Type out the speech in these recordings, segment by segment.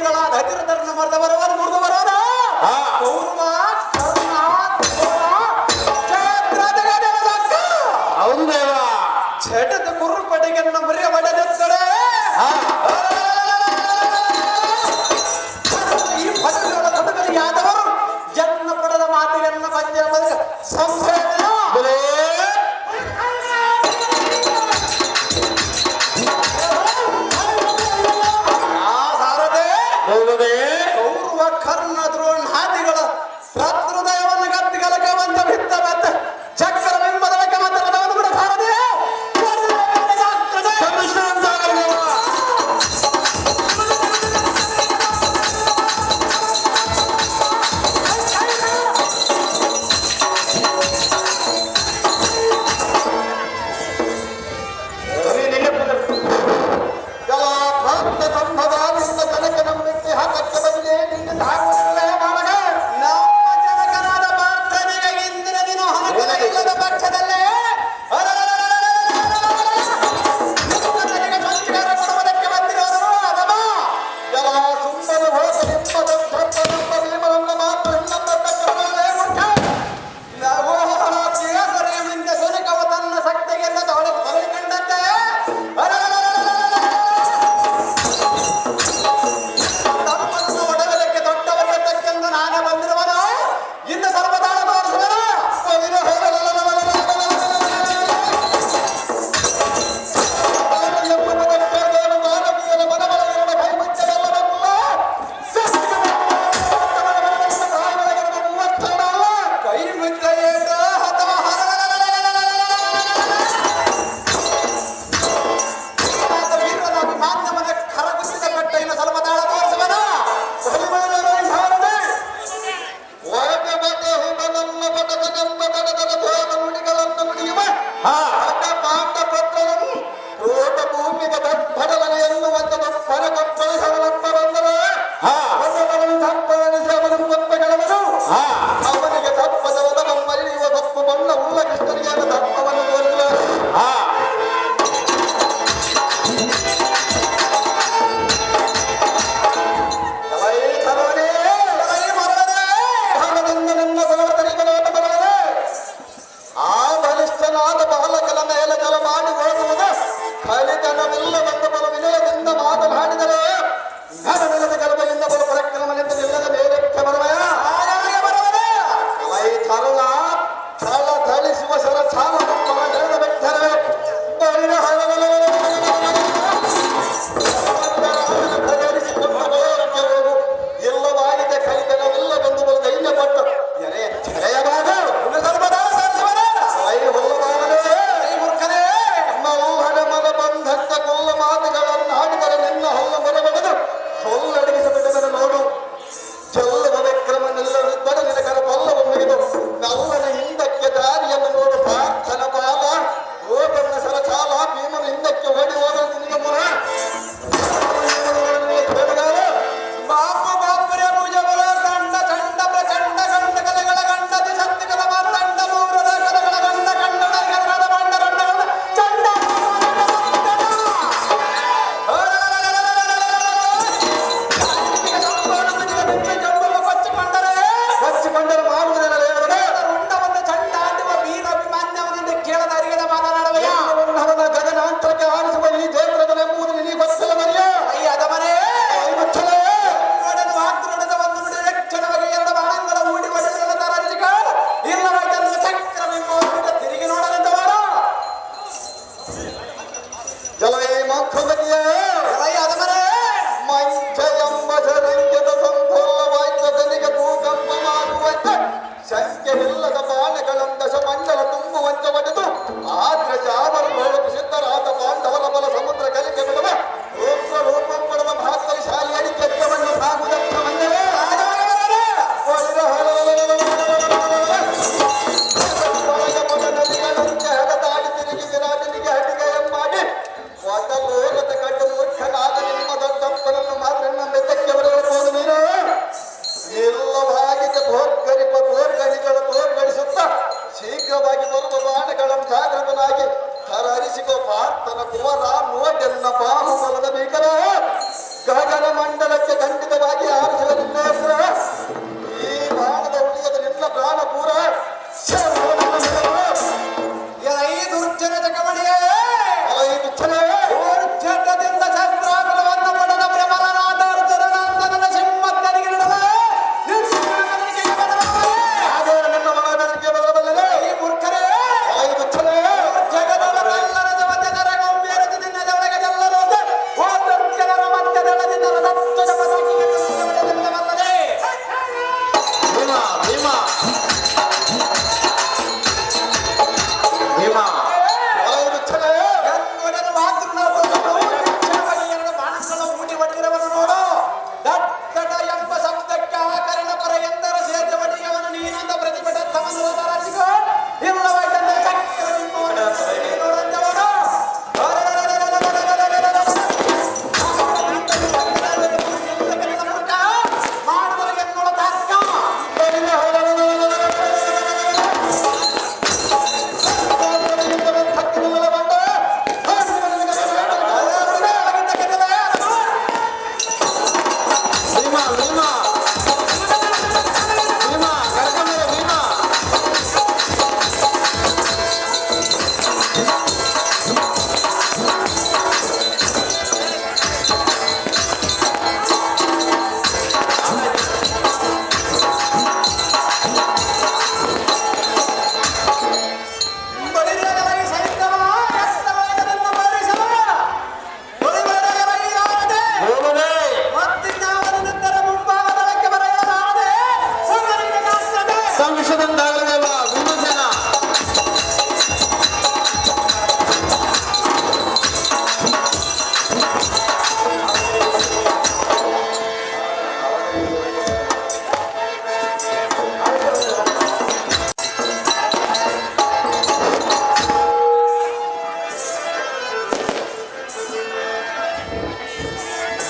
ಪತಿಗಳಾದ ಹತಿರಧರ್ಮ ಮರದ ಬರವರು ಮುರಿದು ಬರೋಣ ಕೌರವ ಕರ್ಣ ಹೌದು ದೇವ ಛಟದ ಕುರುಪಡೆಗೆ ಮರಿಯ ಬಡದೆತ್ತಡೆ ಈ ಪತಿಗಳ ಕುಟುಂಬದವರು ಜನ್ಮ ಪಡೆದ ಮಾತಿಗೆಲ್ಲ ಬಂದ ಸಂಶಯ ಕೌರವ ಕರ್ಣ ದ್ರೋಣ ಹಾದಿಗಳ ಹೃದಯವನ್ನು ಗತ್ತಿಗಲಕ್ಕೆ ಬಂದ ಬಿತ್ತ ಬತ್ತ ಚಕ್ರ ಬಿಂಬದಕ್ಕೆ ಮಾತ್ರ ರಥವನ್ನು ಕೂಡ ಸಾರದೆ ಕಟ್ಟು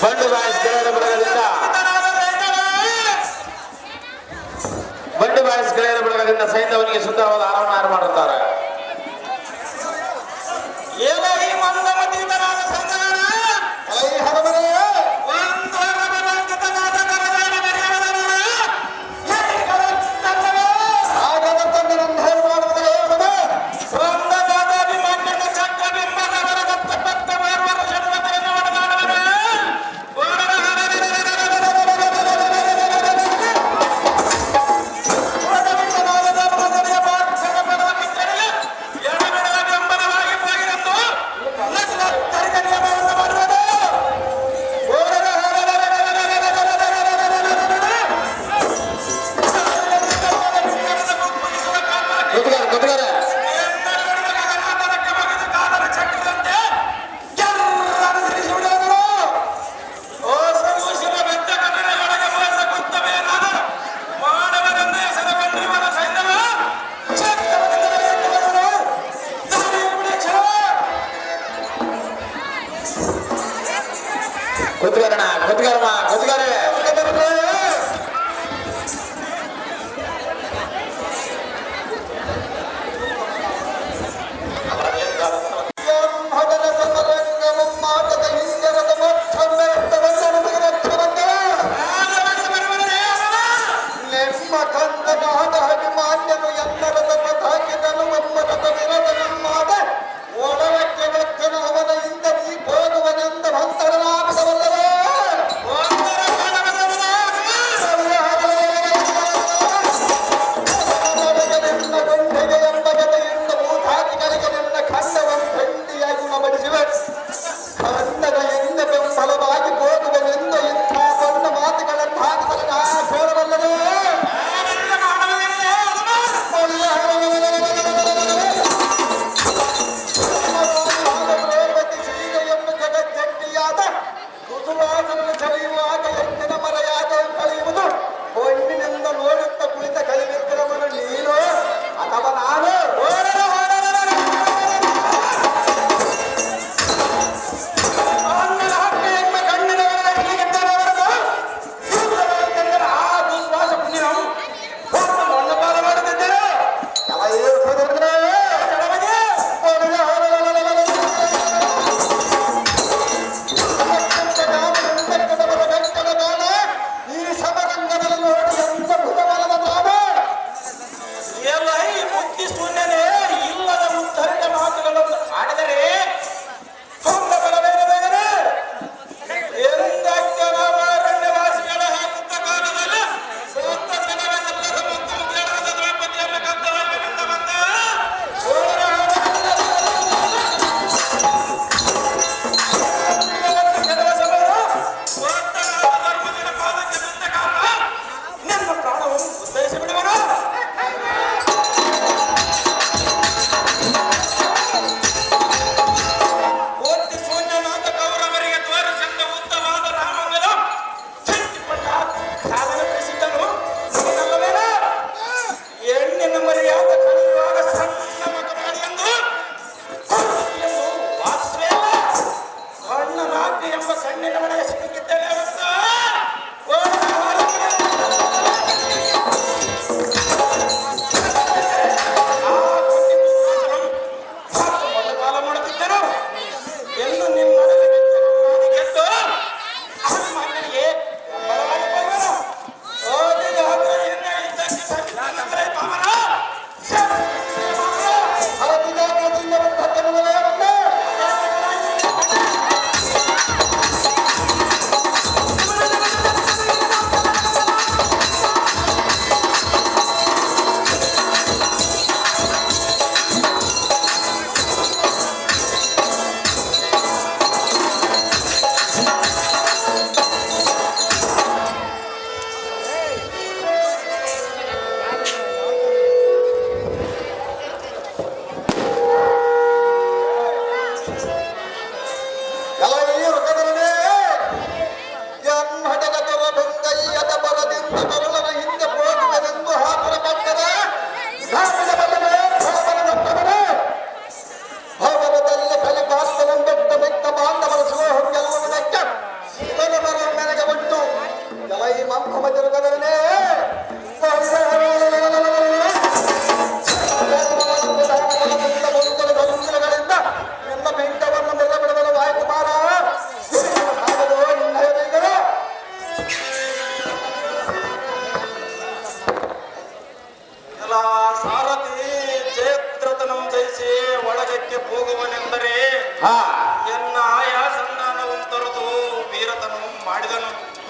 ಬಂಡು ಬಾಯ್ಸ್ ಗೆಳೆಯರ ಬಳಗದಿಂದ ಸೈನ್ಯವನಿಗೆ ಸುಂದರವಾದ ಆರಾಮ ಮಾಡುತ್ತಾರೆ.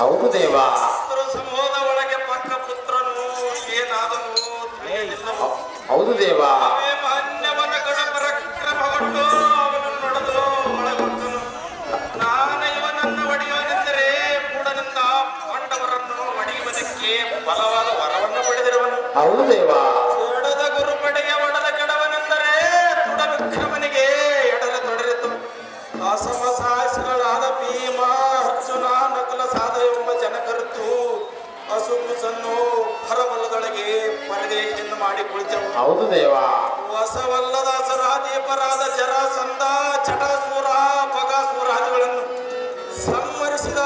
ಹೌದು ದೇವ. ಪುತ್ರ ಸಮೂಹದ ಒಳಗೆ ಪಕ್ಕ ಪುತ್ರನು ಏನಾದನು ತಿಳಿಯಲಿಲ್ಲವೋ. ಹೌದು ದೇವ. ಮಾನ್ಯವನ ಗಡ ಪರಾಕ್ರಮಗೊಂಡು ಅವನನ್ನು ನಡೆದು ಒಳಗೊಟ್ಟನು. ನಾನು ಇವನನ್ನು ಒಡೆಯುವನೆಂದರೆ ಮೂಢನಿಂದ ಪಾಂಡವರನ್ನು ಒಡೆಯುವುದಕ್ಕೆ ಬಲವಾದ ವರವನ್ನು ಪಡೆದಿರುವನು. ಹೌದು ದೇವ. ಎಡದ ಗುರುಪಡೆಗೆ ಒಡದ ಕೆಡವನೆಂದರೆ ತುಡ ವಿಕ್ರಮನಿಗೆ ಎಡದ ತೊಡರಿತು. ಅಸಮಸಾಹಸಿಗಳಾದ ಭೀಮ, ಅರ್ಜುನ, ನಕುಲ, ಸಹದೇವ ಎಂಬ ಜನಕರಿತು ಹಸುಗುಸನ್ನು ಹೊರವಲ್ಲದೊಳಗೆ ಪರದೆಯನ್ನು ಮಾಡಿ ಕುಳಿತವು. ಹೌದು ದೇವ. ಹೊಸವಲ್ಲದ ಅಸುರಾದೀಪರಾದ ಜರಾಸಂಧ, ಚಟಾಸೂರ, ಬಗಾಸೂರಾದಿಗಳನ್ನು ಸಂಹರಿಸಿದ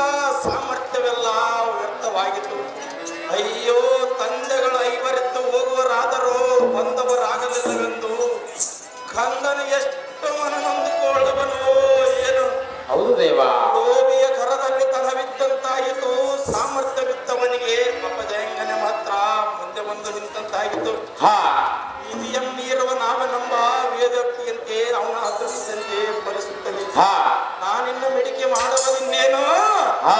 ಸಾಮರ್ಥ್ಯವೆಲ್ಲ ವ್ಯರ್ಥವಾಗಿತ್ತು. ಅಯ್ಯೋ, ತಂದೆಗಳು ಐವರಿತ್ತು ಹೋಗುವರಾದರೂ ಬಂದವರಾಗಲಿಲ್ಲವೆಂದು ಕಂದನು ಎಷ್ಟು ಮನನೊಂದುಕೊಳ್ಳುವನು ಏನು. ಹೌದು ದೇವ. ಲೋಭಿಯ ಕರದಲ್ಲಿ ತನವಿದ್ದಂತಾಯಿತು, ಸಾಮರ್ಥ್ಯವಿದ್ದವನಿಗೆ ಅಪಜಯಂಗನೆ ಮಾತ್ರ ಮುಂದೆ ಬಂದು ನಿಂತಂತಾಯಿತು. ಹಾ. ವಿಧಿಯಮ್ಮೀರುವ ನಾವೆನೆಂಬ ವೇದೋಕ್ತಿಯಂತೆ ಅವನ ಅದೃಷ್ಟದಂತೆ ಫಲಿಸುತ್ತದೆ. ಹಾ. ನಾನಿನ್ನು ಮಿಡಿಕೆ ಮಾಡುವುದಿನ್ನೇನು. ಹಾ.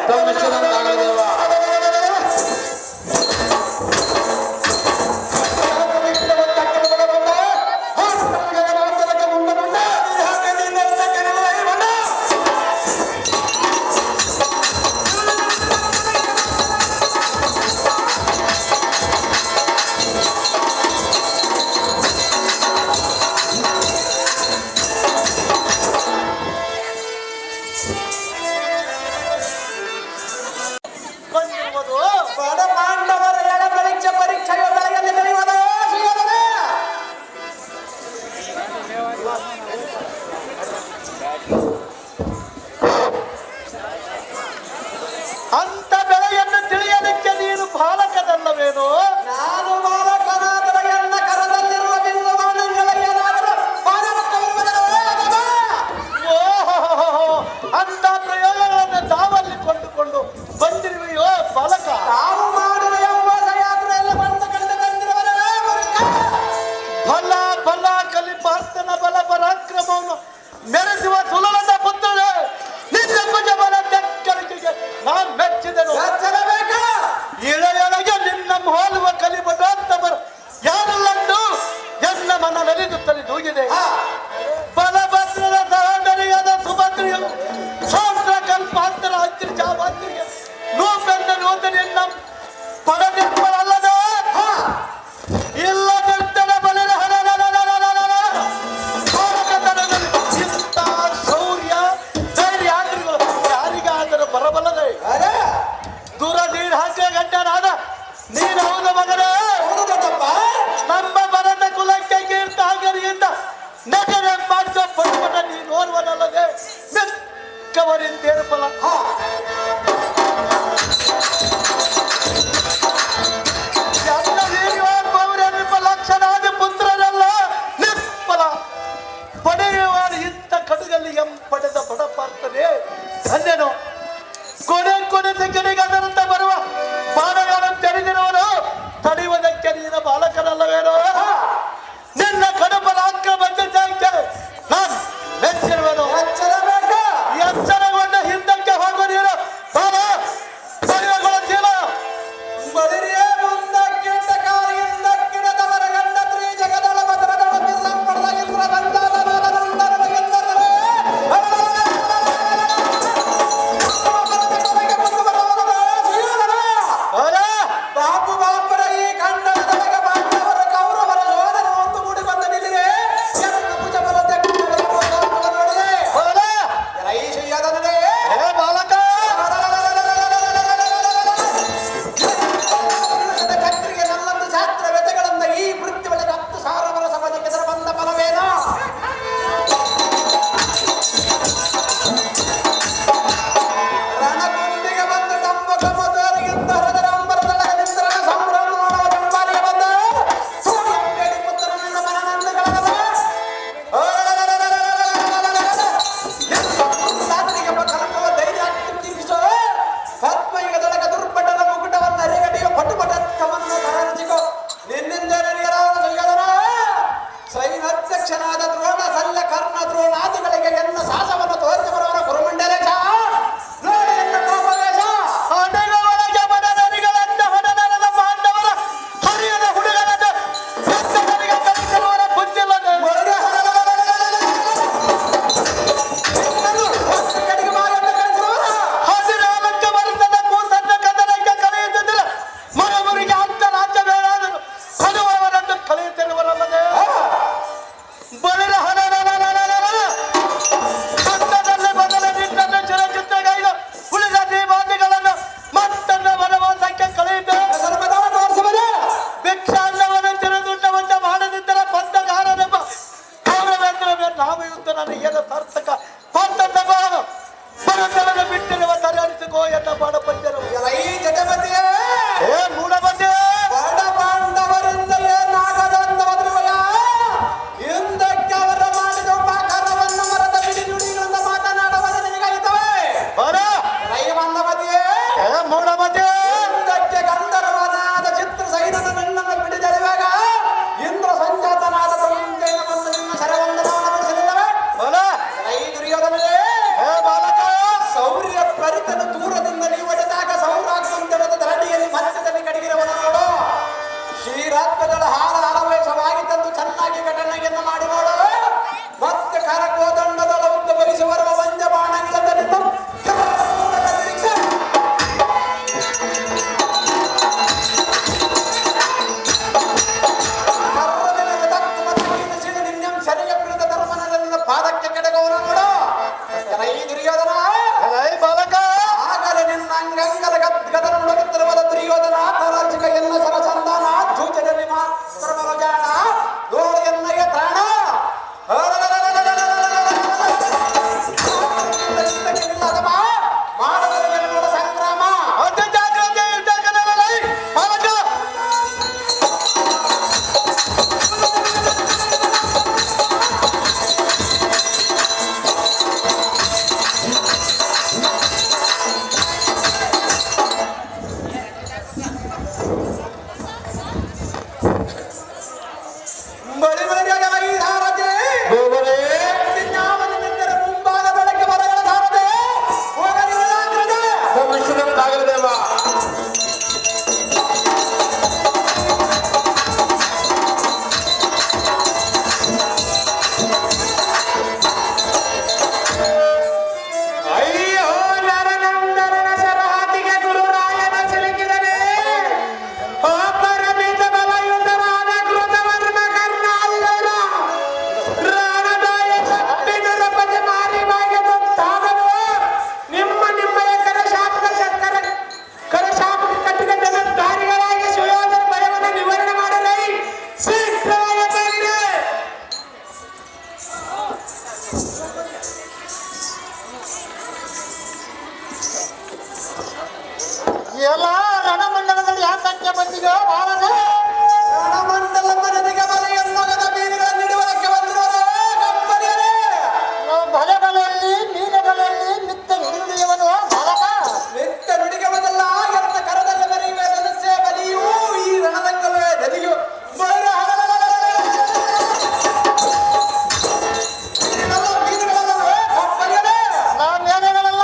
ತಮ್ಮಿಷ್ಟದಂತಾಗಲಿ ದೇವ. ಬಡ ಪಾಂಡವರ ಎಡ ಪರೀಕ್ಷೆಯ ಬೆಳಗ್ಗೆ ನಡೆಯುವುದು ಶ್ರೀಯರೇ. ಅಂತ ಬೆಳೆಯನ್ನು ತಿಳಿಯಲಿಕ್ಕೆ ನೀನು ಬಾಲಕದಲ್ಲವೇನು? ನಾನು ಬಾಲಕನಾದರ ಎನ್ನ ಕರದಲ್ಲಿರುವ ಬಿಂದುಗಳನ್ನು ಪಾರವತ್ತವಿರುವುದರೇ ಅಥವಾ? ಓಹೋ, ಅಂತ ಪ್ರಯೋಗಗಳನ್ನು ತಾವಲ್ಲಿ ಕೊಂಡುಕೊಂಡು ಬಂದಿರುವೆಯೋ ಬಾಲಕ? ತಾವು ಮಾಡುವ ಎಂಬ ಯಾತ್ರೆಯಲ್ಲಿ ಬಂದು ಕಂಡು ತಂದಿರುವರೇ ಮೂರ್ಖ. ಬಲ ಬಲ ಕಲಿಪಾರ್ಥನ ಬಲ ಪರಾಕ್ರಮವನ್ನು ಮೆರೆಸುವ ಸುಲಭದ ಪುತ್ರನೇ, ನಿನ್ನ ಭುಜಬಲ ಬೆಕ್ಕಳಿಕೆಗೆ ನಾನು ಮೆಚ್ಚಿದೆನು. ಎಚ್ಚರಬೇಕಾ? ಇಳೆಯೊಳಗೆ ನಿನ್ನ ಹೋಲುವ ಕಲಿಬದಾಂತವರು ಯಾರಲ್ಲಂದು ಎನ್ನ ಮನ ನಲಿದುತ್ತಲೇ ತೂಗಿದೆ. ಬಲಭದ್ರದ ಸಹೋದರಿಯಾದ ಸುಭದ್ರಿಯು ಶಾಸ್ತ್ರ ಕಲ್ಪಾಂತರ ಹತ್ತಿರ ಜಾವಾಂತರಿಗೆ ನೂಪೆಂದ ನೂತನೆಯನ್ನ ಪಡೆದಿರುವಲ್ಲದೆ ಇಲ್ಲದಂತನ ಬಲಿರ ಇಂಥ ಶೌರ್ಯ ಧೈರ್ಯ ಯಾರಿಗಾದರೂ ಬರಬಲ್ಲದೆ? ಅರೆ, ದೂರ ನೀರು ಹಾಕಿ ಗಂಟನಾದ ನೀನು ಹೌದು ಮಗನೇ. ಹೌದು ದೊಡ್ಡಪ್ಪ. ನಮ್ಮ ಮರದ ಕುಲಕ್ಕೆ ಕೀರ್ತ ಆಗರಿಯಿಂದ ನಗರ ಮಾಡಿಸೋ ಪಟ್ಪಟ ನೀನು ಓರ್ವನಲ್ಲದೆ ಮಿಕ್ಕವರಿಂದ ಫಲ. ಎಲ್ಲ ವೀರ್ಯೋದ್ಭವರೆಂಬ ಲಕ್ಷಣಾದ ಪುತ್ರರೆಲ್ಲ ನಿಷ್ಫಲ. ಪಡೆಯುವ ಇಂಥ ಕಡುಗಲ್ಲಿ ಪಡೆದ ಬಡ ಪಾರ್ಥನೆ ಧನ್ಯನು. ಕೊನೆ ಸೆಕೆಂಡಿಗೆ ಅದರಂತ ಬರುವ ಬಾಣಗಳನ್ನು ತೆರೆದಿರುವನು ತಡೆಯುವುದಕ್ಕೆ ನೀನು ಬಾಲಕರಲ್ಲವೇನೋ? ನಿನ್ನ ಕಡುಬಲ ಆಕ್ರಮಣಕ್ಕೆ ನಾನು ಮೆಚ್ಚಿರುವೆನು. ಎಚ್ಚರಬೇಕಾ? ಎಚ್ಚರಗೊಂಡ ಹಿಂದಕ್ಕೆ ಮೂಢಮತಿ ಹಿಂದಕ್ಕೆ ಗಂಧರ್ವನಾದ ಚಿತ್ರ ಸೈನನ ನಿನ್ನನ್ನು ಬಿಡಿದೆಳೆವಾಗ ಇಂದ್ರ ಸಂಜಾತನಾದ ಮುಂಜೆಯ ಬಂದು ನಿನ್ನ ಶರವಂದನವನ್ನು ಬಿಡಿಸಲಿಲ್ಲವೇ ಬಲ ಐ ದುರ್ಯೋಧನನೇ ಹೇ ಬಾಲಕ ಸೌರ್ಯ ಪರಿತನ ದೂರದಿಂದ ನೀವು ಒಡೆದಾಗ ಸೌರಾಗ್ವಂತರದ ಧರಣಿಯಲ್ಲಿ ಮಧ್ಯದಲ್ಲಿ ಕಡಿಗಿರವನು ನೋಡು ಶ್ರೀರಾತ್ಮಗಳ ಹಾರ ಹರವೇಶವಾಗಿ ತಂದು ಚೆನ್ನಾಗಿ ಘಟನೆಯನ್ನು ಮಾಡಿ ನೋಡು ಮತ್ತೆ ಕರಕೋದಂಡದ ಉದ್ದ ಬರಿಸಿ ಬರುವ ವಂಜ ಬಾಣಗಳಿಂದ ನಿನ್ನ ಪಾದಕ್ಕೆ ಕೆಡಗವನು ನೋಡು ಈ ದುರ್ಯೋಧನ ಹೇ ಬಾಲಕ ಆಗಲೇ ನಿನ್ನ ಅಂಗಂಗದ ಗದನ ನುಡುಗುತ್ತಿರುವುದ ದುರ್ಯೋಧನ ತರಾಜಿಕ ಎಲ್ಲ ಸರಸಂಧಾನ ಜೂಜದಲ್ಲಿ ಮಾತ್ರ ಜಾಣ ನೋಡು ಎನ್ನಯ್ಯ ತ್ರಾಣ ಮಾಡದಲ್ಲಿ ನೋಡ ಸಂಗ್ರಾಮ ಅತಿ ಜಾಗ್ರತೆ ಯುದ್ಧಕನಲ್ಲಿ ಬಾಲಕ ಬಳಿ ಬಳಿಯಾಗ ಈ ಧಾರತೆ ದೇವರೇ ಯಾವನಿದ್ದರೆ ಮುಂಭಾಗದೊಳಗೆ ಬರಗಳ ಧಾರತೆ ಹೋಗಲಿ ಜಾಗ್ರತೆ ಕ್ಷಮಿಸಿದಂತಾಗಲಿ ದೇವ ಅಯ್ಯೋ ನರನಂದನನ ಸರಹದ್ದಿಗೆ ಗುರುರಾಯನ ಸಿಲುಕಿದನೆ ಓ ಪರಮಿತ ಬಲಯುತವಾದ ಕೃತವರ್ಮ ಕರ್ಣಾದಿಗಳ ರಾಣದಾಯಕ ಬಿಡುರಪತಿ ಮಾರಿ ಬಾಯಿಗೆ ಗೊತ್ತಾಗಲು ನಿಮ್ಮಯ ಕರಶಾಪ ಕಟ್ಟಿದ ಜಗದ್ದಾರಿಗಳಾಗಿ ಸುಯೋಧನ ಭಯವನ್ನು ನಿವಾರಣೆ ಮಾಡಲೈ ಶೀಘ್ರವಾಗಿ ಬನ್ನಿರಿ. ಎಲ್ಲ ರಣಮಂಡಲದಲ್ಲಿ ಯಾಕೆ ಬಂದಿದೋ ಬಾಲಕ ರಣಮಂಡಲ ಮನದಿಗೆ ಬಲೆಯನ್ನೊಗದ ಬೀರುಗಳನ್ನಿಡುವುದಕ್ಕೆ ಬಂದಿರೋರು ಕಂಪನಿಯರೇ ಬಲೆಗಳಲ್ಲಿ ಮೀನುಗಳಲ್ಲಿ ಮಿತ್ತ ಹಿಡಿಯುವನು ಬಾಲಕ ನಿತ್ಯ ನುಡಿಗವದಲ್ಲ ಎತ್ತ ಕರದಲ್ಲಿ ಬರೆಯುವ ಧನಸ್ಸೇ ಬಲಿಯೂ ಈ ರಣರಂಗವೇ ನದಿಯು ನಾವೇನೆಗಳೆಲ್ಲ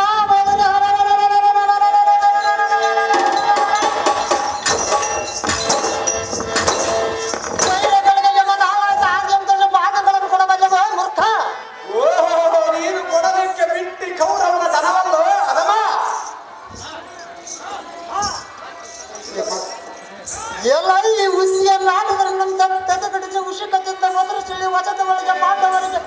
ಭಾಗಗಳನ್ನು ಕೊಡಬಲ್ಲವೋ ಮೂರ್ಖ ಓಹೋ ನೀನು ಕೊಡಲಿಕ್ಕೆ ಬಿಟ್ಟಿ ಕೌರವನ ಧನವಲ್ಲೋ ಅದಮ ಎಲ್ಲ ಈ ಹುಸಿಯನ್ನಾಡಿದ್ರನ್ನಂತ ತೆಗೆಗಡಿಸಿ ಉಷಿಕದಿಂದ ಮೊದಲು ಸಿಳಿ ವಚದ ಒಳಗೆ ಪಾಂಡವರಿಗೆ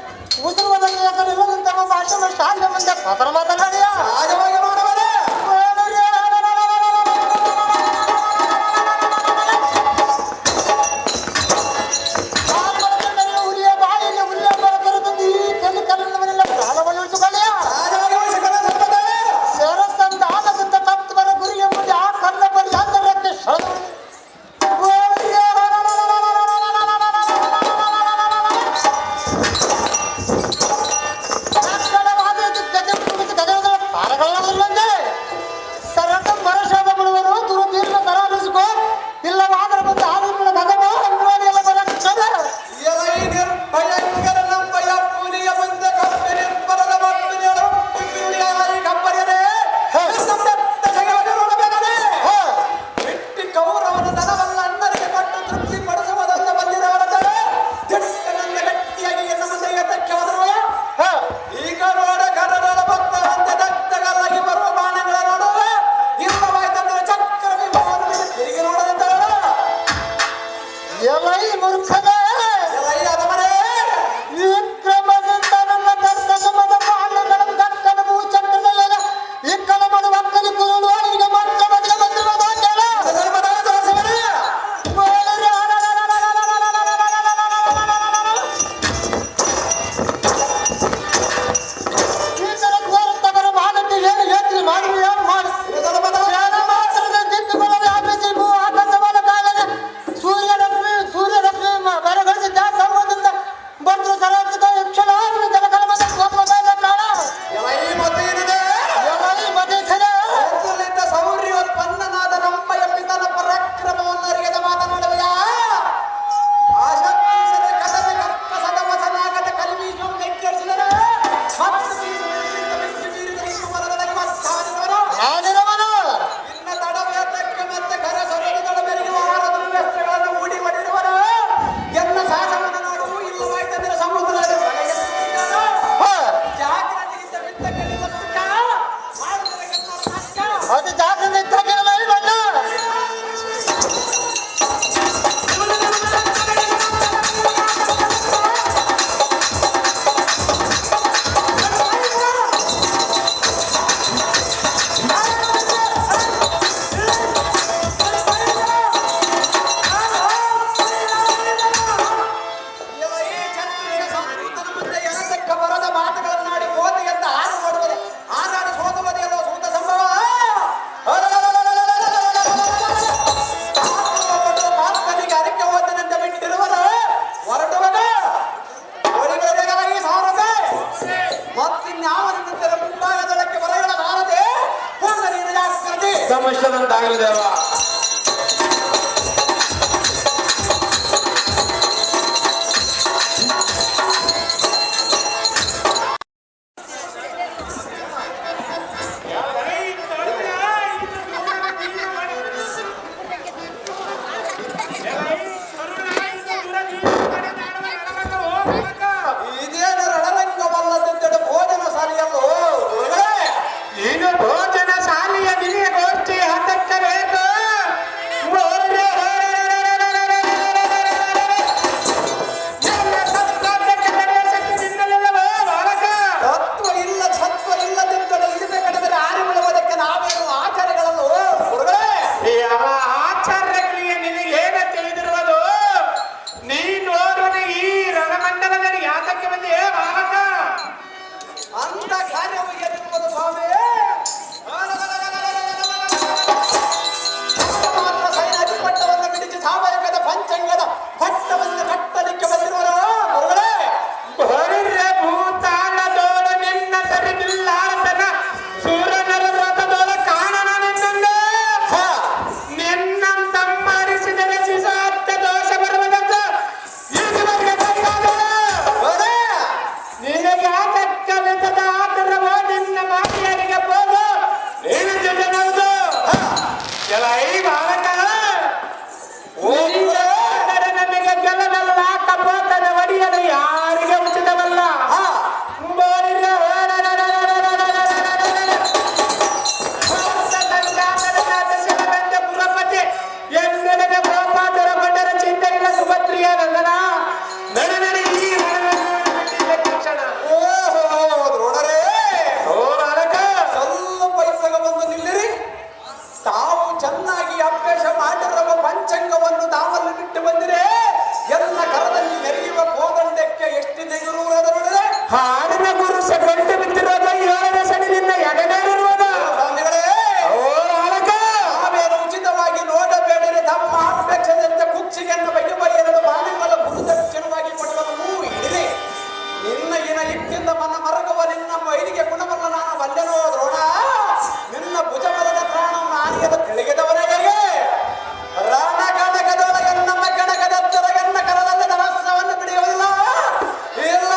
ಉಸಿರುವುದಕ್ಕೆ ಯಾಕರಿಲ್ಲದಂತಹ ಭಾಷೆ ಶಾಂತ ಮುಂದೆ ಪತ್ರ ಮಾತನಾಡಿಯ ಸಹಜವಾಗಿ ನೋಡವರೇ ಉರಿಯ ಬಾಯಿಗೆ ಉಲ್ಲೇಖ ಕರೆತಂದು ಈ ಕಲ್ಲಿ ಕಲ್ಲಿನವರೆಲ್ಲ ಪ್ರಾಣವನ್ನು ಉಳಿಸಿಕೊಳ್ಳಿಯ ಸಹಜವಾಗಿ ಸಕಲ ಸಂಪದವೇ ಸರಸಂದ ಆನಂದ ತತ್ವರ ಗುರಿಯ ಮುಂದೆ ಆ ಕಲ್ಲ ಬರಿ ಅಂತರಕ್ಕೆ ಗಜ ಅವಶ್ಯದಂತಾಗಲಿ ದೇವ. ಇದೇನು ರಣರಂಗವಲ್ಲದಿದ್ದರೆ ಭೋಜನ ಶಾಲೆಯಲ್ಲೋ ಗುರುಗಳೇ? ಇದು ಭೋಜನ ಶಾಲೆಯ ನಿನಗೆ ಗೋಷ್ಠಿ ಹತ್ತಕ್ಕೆ ಬೇಕು. ತತ್ವ ಇಲ್ಲ ಸತ್ವ ಇಲ್ಲದಿದ್ದರೆ ಇರುವೆ ಕಡಿದರೆ ಆರಿ ಬಿಡುವುದಕ್ಕೆ ನಾವೇನು ಆಚಾರಗಳಲ್ಲೋ ಗುರುಗಳೇ? ಆಚಾರ್ಯ ಕ್ರಿಯೆ ನಿನಗೇನ ತಿಳಿದಿರುವುದು? ನೀನು ಈ ರಣಮಂಡಲದಲ್ಲಿ ಯಾತಕ್ಕೆ ಬಂದಿಯೇ ಬಾಲಕ? ಅಂತ ಕಾರ್ಯವು ಎನ್ನುವುದು ಸ್ವಾಮಿ ಮಾತ್ರ ಸೈನ್ಯ ಅಧಿಪಟ್ಟವನ್ನು ಬಿಡಿಸಿ ಸಾವಯವದ ಪಂಚಾಂಗದ ಪಟ್ಟವನ್ನು ಕಟ್ಟಲಿಕ್ಕೆ ಬಂದಿರುವರು ಗುರುಗಳೇ. ಹೊರರೆ ಭೂತಾಳದೋಳ ನಿನ್ನ ಸರಿಬಿಲ್ಲಾರತನ ಸೂರ್ಯನರ ವ್ರತದೋಳ ಕಾಣನ ನಿನ್ನನ್ನು ನಿನ್ನ ಸಂಹರಿಸಿದರೆ ಶಿಶಾತ್ತ ದೋಷ ಬರುವುದಕ್ಕೆ ಇದುವರೆಗೆ ಕೈಗಾದಳು. ನಿನಗೆ ಆತಕ್ಕವಿಲ್ಲದ ಆತರವೋ ನಿನ್ನ ಮಾತಿಯರಿಗೆ ಹೋಗು ನೀನು ಜೊತೆನವುದು ಕೆಲ ಈ ಬಾಲಕ ನಮಗೆ ಗೆಲ್ಲವಲ್ಲ ಕಪೋತನ ಒಡೆಯಲು ಯಾರಿಗೆ ಉಚಿತವಲ್ಲ. ಪುರಪತಿ ಎಂದೆಡೆದ ಗೋಪಾದರ ಬಂಡರ ಚಿಂತೆಗಿಲ್ಲ ಸುಭದ್ರಿಯ ನಂದನ ನಡೆ ಈ ಕ್ಷಣ. ಓಹೋ ದ್ರೋಣರೇ, ಓ ಬಾಲಕ ಸ್ವಲ್ಪ ಇದ್ದಾಗ ಬಂದು ನಿಲ್ಲಿರಿ. ತಾವು ಚೆನ್ನಾಗಿ ಅಭ್ಯಾಸ ಮಾಡಿರುವ ಪಂಚಾಂಗವನ್ನು ತಾವಲ್ಲಿ ಬಿಟ್ಟು ಬಂದಿರೆ ಎಲ್ಲ ಕರದಲ್ಲಿ ಮೆರೆಯುವ ಕೋದಂಡಕ್ಕೆ ಎಷ್ಟಿದೆಗಿರುವುದರೊಡನೆ ಹಾಡಿನ ಪುರುಷ ಗಂಟು ಬಿದ್ದಿರೋದು 7ನೇ ಸಡಿಲಿಂದ ಎಡನೇರಿರುವುದು. ಸ್ವಾಮಿಗಳೇ, ಓ ಬಾಲಕ ನಾವೇನು ಉಚಿತವಾಗಿ ನೋಡಬೇಡಿರಿ. ತಮ್ಮ ಅಪೇಕ್ಷೆದಂತೆ ಕುಚ್ಚಿಗೆನ್ನು ಬಗೆಯುವ 2 ಬಾಣಗಳ ಗುರುದಕ್ಷಿಣವಾಗಿ ಕೊಡುವುದನ್ನು ಹಿಡಿರಿ. ನಿನ್ನ ಇಕ್ಕಿಂದ ಮನ ಮರಗುವ ನಿನ್ನ ಮೈಲಿಗೆ ಗುಣವಲ್ಲ ನಾನು ಬಲ್ಲೆನೋ ದ್ರೋಣ. ನಿನ್ನ ಭುಜಬಲದ ಪ್ರಾಣವನ್ನು ಆರಿಯದ ತಿಳಿಗೆದವನೇ ಹೇಗೆ? ರಾಣ ಕಣಕದೊಳಗನ್ನ ಕಣಕದತ್ತರಗನ್ನ ಕರದಲ್ಲಿ ಧನಸ್ಸವನ್ನು ಬಿಡಿಯುವುದಿಲ್ಲ. ಇಲ್ಲ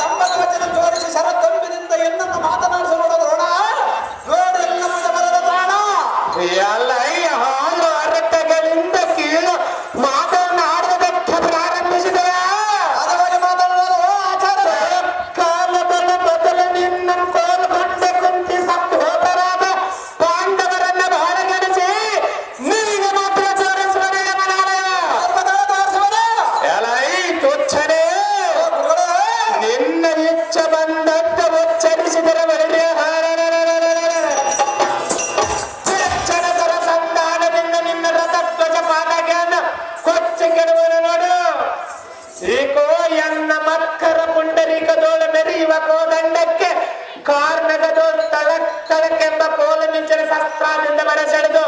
ಕಂಬದ ವಚನ ಜೋಡಿಸಿ ಶರದೊಂಬಿನಿಂದ ಎನ್ನನ್ನು ಮಾತನಾಡಿಸೋಣ ದ್ರೋಣ. ನೋಡಿ ಎನ್ನ ಭುಜಬಲದ ಪ್ರಾಣ. ಎಲ್ಲ ಈ ಹಾಲು ಅರಟಗಳಿಂದ ಕೀಳು ಮಾತನಾಡುವುದಕ್ಕೆ ಪ್ರಾರಂಭಿಸಿದೆಯ. ಅದವಾಗಿ ಮಾತನಾಡಲು ಆಚಾರ ಕಾಲದ ಬದಲು ನಿನ್ನ ಕೋಲ್ಗೊಂಡ ಕುಂತಿ ಸಹೋದರಾದ ಪಾಂಡವರನ್ನ ಬಾಳಗಣಿಸಿ ನೀನು ಮಾತ್ರ ತೋರಿಸುವನೇ ಮನಾಲಯ. ಎಲ್ಲ ಈ ತುಚ್ಛನೇ ನಿನ್ನ ಇಚ್ಛ ಬಂದಂತ ಉಚ್ಚರಿಸಿದರೆ ಬಳಿಯ ಚರಸರ ಸಂಧಾನದಿಂದ ನಿನ್ನ ರಥಧ್ವಜ ಪಾದಜ್ಞಾನ ಕೊಚ್ಚಿ ಕೆಡುವನು ನೋಡು. ಈಕೋ ಎನ್ನ ಮಕ್ಕರ ಪುಂಡರೀಕದೋಳ ಮೆರೆಯುವ ಕೋದಂಡಕ್ಕೆ ಕಾರ್ನಗದೋಳು ತಳಕ್ಕೆಂಬ ಕೋಲು ಮಿಂಚನ ಶಸ್ತ್ರದಿಂದ ಮರಸೆಳೆದು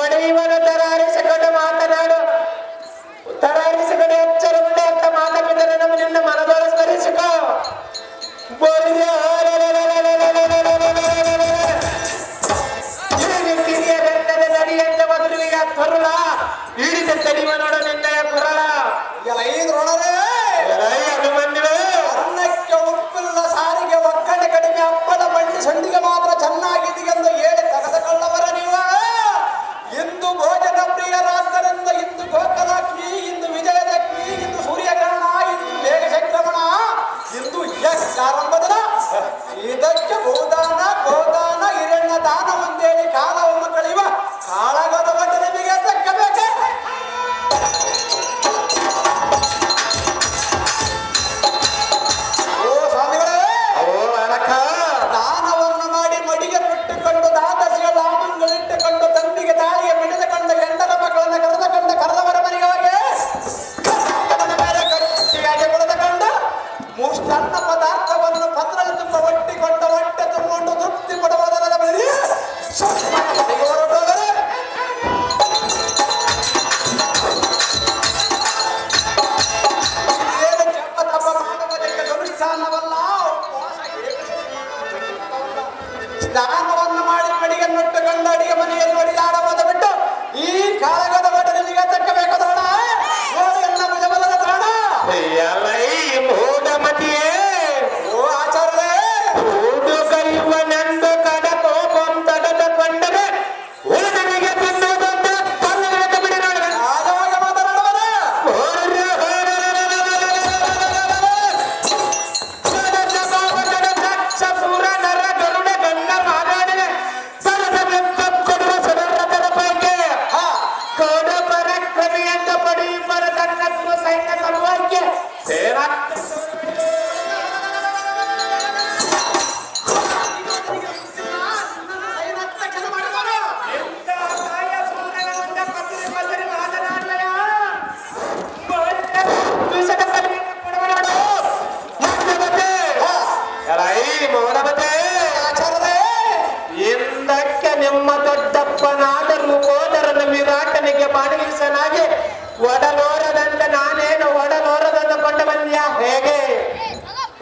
ಒಡೆಯುವನು ತರಾರಿಸಿಕೊಂಡು ಮಾತನಾಡು. ತರಾರಿಸಿಕೊಂಡು ಎಚ್ಚರಗೊಂಡೆ ಅಂತ ಮಾತಾಡಿದರೆ ನಮ್ಮ ನಿನ್ನ ಮನದೊಳ ಸ್ಮರಿಸಿಕೋ. ಕಿರಿಯ ಬೆಟ್ಟದ ನಡಿಯಂತ ಮದುವೆಗೆ ತರುಳ ಹಿಡಿದ ತಡಿವ ನೋಡು ನಿನ್ನಯ ಕುರಳ. ಎಲ್ಲ ಈ ದ್ರೋಣರೇ ಅಭಿಮನ್ಯುವೆ ಅನ್ನಕ್ಕೆ ಉಪ್ಪಿಲ್ಲ, ಸಾರಿಗೆ ಒಕ್ಕಣೆ ಕಡಿಮೆ, ಹಪ್ಪಳ ಬಂಡಿ ಸಂಡಿಗೆ ಮಾತ್ರ ಚೆನ್ನಾಗಿದೆಯೆಂದು ಹೇಳಿ ತೆಗೆದುಕೊಳ್ಳವರ ನೀವ. ಇಂದು ಭೋಜನ ಪ್ರಿಯರಾದ್ದರಿಂದ ಇಂದು ಗೋಕಲಕ್ಷ್ಮಿ, ಇಂದು ವಿಜಯಲಕ್ಷ್ಮಿ, ಇಂದು ಸೂರ್ಯಗ್ರಹಣ, ಇಂದು ಮೇಘ ಸಂಕ್ರಮಣ, ಇಂದು ಯಕ್ಷಾರಂಭದ. ಇದಕ್ಕೆ ಭೂದಾನ ಗೋದಾನ ಹಿರಣ್ಯ ದಾನ ಒಂದೇಳಿ ಕಾಲವನ್ನು ಕಳೆಯುವ ಕಾಳಗದ ಬಗ್ಗೆ ನಿಮಗೆ ತಕ್ಕಬೇಕೆ? ಓ ಸ್ವಾಮಿಗಳೇ, ಓ ಅನಕ ದಾನವನ್ನು ಮಾಡಿ ಮಡಿಗೆ ಬಿಟ್ಟುಕೊಂಡು ದಾದಸಿಯ ಲಾಮಂಗಳಿಟ್ಟುಕೊಂಡು ತಂಬಿಗೆ ತಾಳಿಗೆ ಮಿಡಿದುಕೊಂಡು ಹೆಂಡರ ಮಕ್ಕಳನ್ನ ಕರೆದುಕೊಂಡು ಕರೆದವರ ಮನೆಗೆ ಹೋಗಿ ಮನೆ ಮೇಲೆ ಗಟ್ಟಿಯಾಗಿ ಕುಳಿತುಕೊಂಡು ಮುಷ್ಟನ್ನ ಪದಾರ್ಥವನ್ನು ಪತ್ರದ ತುಂಬ ಒಟ್ಟಿಕೊಂಡು ಹೊಟ್ಟೆ ತುಂಬಿಕೊಂಡು ತೃಪ್ತಿ ಪಡುವುದರ ಬಳಿ ಮನೆಗೆ ಹೊರಟೋದರೆ ಏನು ಜಪ ತಪ ಮಾಡುವುದಕ್ಕೆ ಅನುಷ್ಠಾನವಲ್ಲ. ಉಪವಾಸ ಮೌನವತೆ ಆಚಾರ್ಯರೇ ಎಂದಕ್ಕೆ ನಿಮ್ಮ ದೊಡ್ಡಪ್ಪನಾದ ರೂಪೋದರನ ವಿರಾಟನಿಗೆ ಬಾಣಗಿಸನಾಗಿ ಒಡಲೋರದಂತೆ ನಾನೇನು ಒಡಲೋರದಂದು ಕೊಂಡು ಬಂದ್ಯಾ ಹೇಗೆ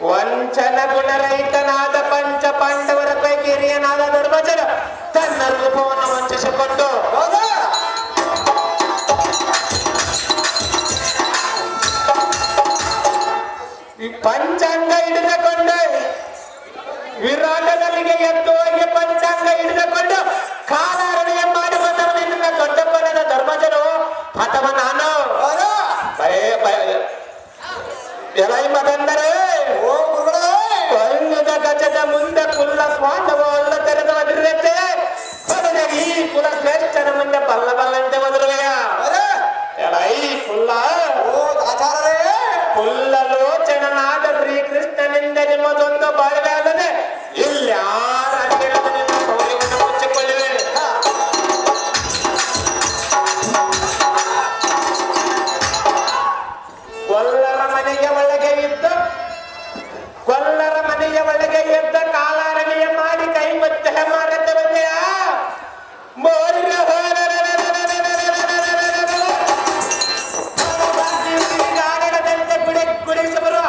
ವಂಚನ ಗುಣರಹಿತನಾದ ಪಂಚ ಪಾಂಡವರ ಪೈಕಿ ಹಿರಿಯನಾದ ಧರ್ಮಜನ ತನ್ನ ರೂಪವನ್ನು ವಂಚಿಸಿಕೊಂಡು ಹೌದಾ ಈ ಪಂಚಾಂಗ ಹಿಡಿದುಕೊಂಡು ವಿರಾಟದಲ್ಲಿಗೆ ಎದ್ದು ಹೋಗಿ ಪಂಚಾಂಗ ಹಿಡಿದುಕೊಂಡು ಕಾಲಾರಣೆ ಮಾಡಿ ಬಂದವ ನಿನ್ನ ದೊಡ್ಡಪ್ಪನಾದ ಧರ್ಮಜನು ಅಥವಾ ನಾನು ಹೌದಾ ಎಲೈ ಮಗಂದರೆ ಓ ಗುರುಗಳೇ ಕೊಲ್ಲದ ಗಜದ ಮುಂದೆ ಕುಲ್ಲ ಸ್ವಾಂಡವ ಅಲ್ಲ ತೆರೆದವದಿರತ್ತೆ ಈ ಕುಲ ಶ್ರೇಷ್ಠನ ಮುಂದೆ ಬಲ್ಲ ಬಲ್ಲಂತೆ ಬದಲುವೆಯ ಅರೆ ಎಲೈ ಕುಲ್ಲ ಓ ಆಚಾರ್ಯರೇ ಕುಲ್ಲಲೋಚನನಾದ ಶ್ರೀಕೃಷ್ಣನಿಂದ ನಿಮ್ಮದೊಂದು ಬಾಳ್ವೆ ಅಲ್ಲದೆ ಇಲ್ಲಿ ಯಾರ ಅಡ್ಡಿರದ ನಿಮ್ಮ ಸೌರ್ಯವನ್ನು ಮುಚ್ಚಿಕೊಳ್ಳಿವೆ ಕೊಲ್ಲರ ಮನೆಯ ಒಳಗೆ ಇದ್ದ ಕಾಲಾರಣಿಯ ಮಾಡಿ ಕೈ ಮುಚ್ಚ ಮಾರತ್ತೆ ಬಂದೆಯ ಗುಡಿಸಿ ಬರುವ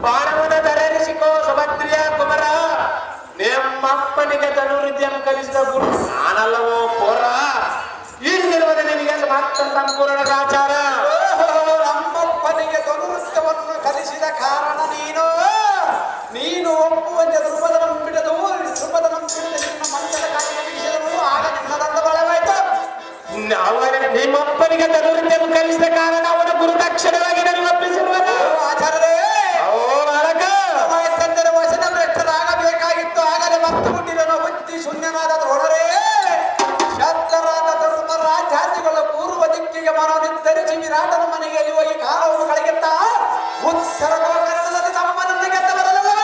ಬಾಣವನ್ನು ಧರಿಸಿಕೋ ಸುಭದ್ರಿಯ ಕುಮರ ನಿಮ್ಮಪ್ಪನಿಗೆ ಧನುರ್ವಿದ್ಯೆಯನ್ನು ಕಲಿಸಿದ ಗುರು ನಾನಲ್ಲವೋ ಪೋರ ಈಗಿರುವುದು ನಿನಗೆ ಮಾತ್ರ ಸಂಪೂರ್ಣ ಆಚಾರ ನಮ್ಮಪ್ಪನಿಗೆ ಧನುರ್ವೃತ್ತವನ್ನು ಕಲಿಸಿದ ಕಾರಣ ನೀನು ಒಪ್ಪುವಂತೆ ಧ್ರುಪದನಂ ಬಿಡದು ನಿನ್ನ ಮಂಚದ ಕಾರ್ಯ ವಿಷಯಗಳು ಆಗ ನಿನ್ನ ದಂಡ ಬಲವಾಯ್ತು ನಿಮ್ಮಪ್ಪನಿಗೆ ಧನುರ್ವಿದ್ಯೆಯನ್ನು ಕಲಿಸಿದ ಕಾರಣ ಅವನ ಗುರುದಕ್ಷಿಣವಾಗಿ ನನಗೆ ಒಪ್ಪಿಸಿರುವುದು ಆಚಾರ್ಯರೇ ಓ ಬಾಲಕ ತಂದರೆ ವಚನ ಭ್ರಷ್ಟರಾಗಬೇಕಾಗಿತ್ತು ಆಗಲೇ ಮರ್ತು ಬಿಟ್ಟಿರನು ಬುದ್ಧಿ ಶೂನ್ಯನಾದ ದ್ರೋಣರೇ ಶಕ್ತರಾದ ಧರ್ಮ ರಾಜ್ಯಾದಿಗಳ ಪೂರ್ವ ದಿಕ್ಕಿಗೆ ಮನೋ ನಿರ್ಧರಿಸಿ ವಿರಾಟನ ಮನೆಗೆ ಹೋಗಿ ಕಾಲವನ್ನು ಕಳೆಯುತ್ತ ಉತ್ತರ ಗೋಕರ್ಣದಲ್ಲಿ ತಮ್ಮನನ್ನು ಗೆದ್ದ ಬರಲವೇ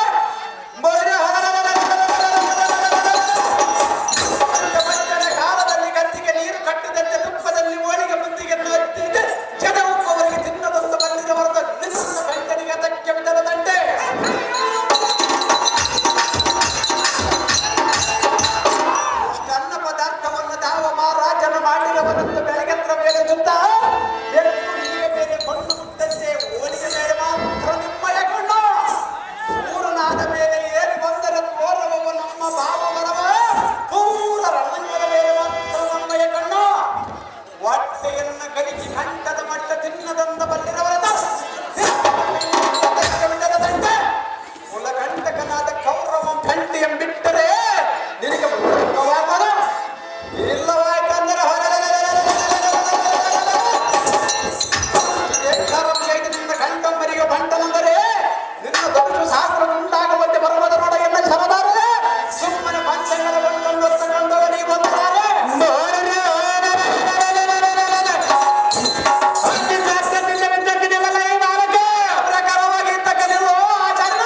ಪಂಚನ ಕಾಲದಲ್ಲಿ ಗದ್ದಿಗೆ ನೀರು ಕಟ್ಟಿದಂತೆ ತುಪ್ಪದಲ್ಲಿ ಓಳಿಗೆ ಬುದ್ಧಿಗೆ ಹತ್ತಿದೆ ಜನ ಉಪ್ಪವರಿಗೆ ತಿನ್ನದೊಂದು ಬಂದಿದೆ ಹೊರತು ನಿನ್ನ ಪಂಚನಿಗೆ ತಕ್ಕೆ ಬಿದ್ದದಂತೆ ಅನ್ನ ಪದಾರ್ಥವನ್ನು ತಾವ ಮಹಾರಾಜನ ಮಾಡಿರವನನ್ನು ಬೆಳಗೆತ್ರ ಮೇಲೆ ಸುತ್ತ ಬೆಕ್ಕುಡಿಗೆ ಮೇಲೆ ಕೊಂಡು ಮುಟ್ಟಂತೆ ಓಡಿಗೆ ಮೇಲೆ ಮಾತ್ರ ನಿಮ್ಮಯ ಕೊಂಡು ಸೂರನಾದ ಮೇಲೆ ಏರಿ ಬಂದರೆ ತೋರವವು ನಮ್ಮ ಭಾವವರವ ಪೂರ ರಣಂಗದ ಮೇಲೆ ಮಾತ್ರ ನಮ್ಮಯ ಕಣ್ಣು ಹೊಟ್ಟೆಯನ್ನು ಕಡಿಸಿ ಕಂಠದ ಮಟ್ಟ ತಿನ್ನದಂತ ಬಲ್ಲಿರವರತ ಬಿಟ್ಟದಂತೆ ಕುಲಕಂಟಕನಾದ ಕೌರವ ಗಂಟೆಯ ಬಿಟ್ಟರೆ ನಿನಗೆ ಮುಖ್ಯವಾಗದ ಇಲ್ಲವಾಯ್ತಂದರೆ ನಿನ್ನ ಕಂಠಂಬರಿಗೆ ಬಂಟನೆಂದರೆ ನಿನ್ನ ದೊಡ್ಡ ಶಾಸ್ತ್ರ ಉಂಟಾಗುವಂತೆ ಬರುವುದರೊಡ ಎಲ್ಲ ಶರದಾರರೆ ಸುಮ್ಮನೆ ಪಂಚಂಗದ ಬಂಟನ್ನು ತಗೊಂಡವರಿಗೆ ಬಂದರೆ ಪ್ರಕಾರವಾಗಿ ತಕ್ಕದಿರುವ ಆಚಾರ್ಯ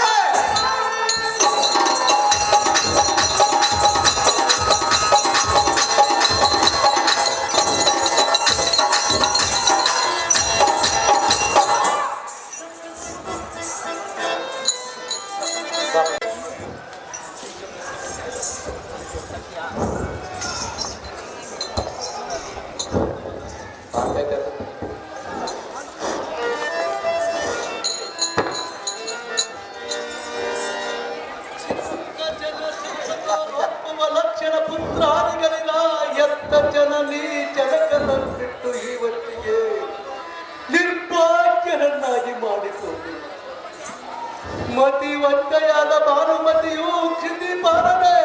ಲಕ್ಷಣ ಪುತ್ರಾದಿಗಳಿಗ ಎತ್ತ ಜನನಿ ಜನಕನ ಬಿಟ್ಟು ಇವತ್ತಿಗೆ ನಿರ್ಭಾಗ್ಯರನ್ನಾಗಿ ಮಾಡಿಕೊಂಡು ಮತಿವಂತೆಯಾದ ಭಾನುಮತಿಯು ಕ್ಷಿತಿ ಬಾರದೆ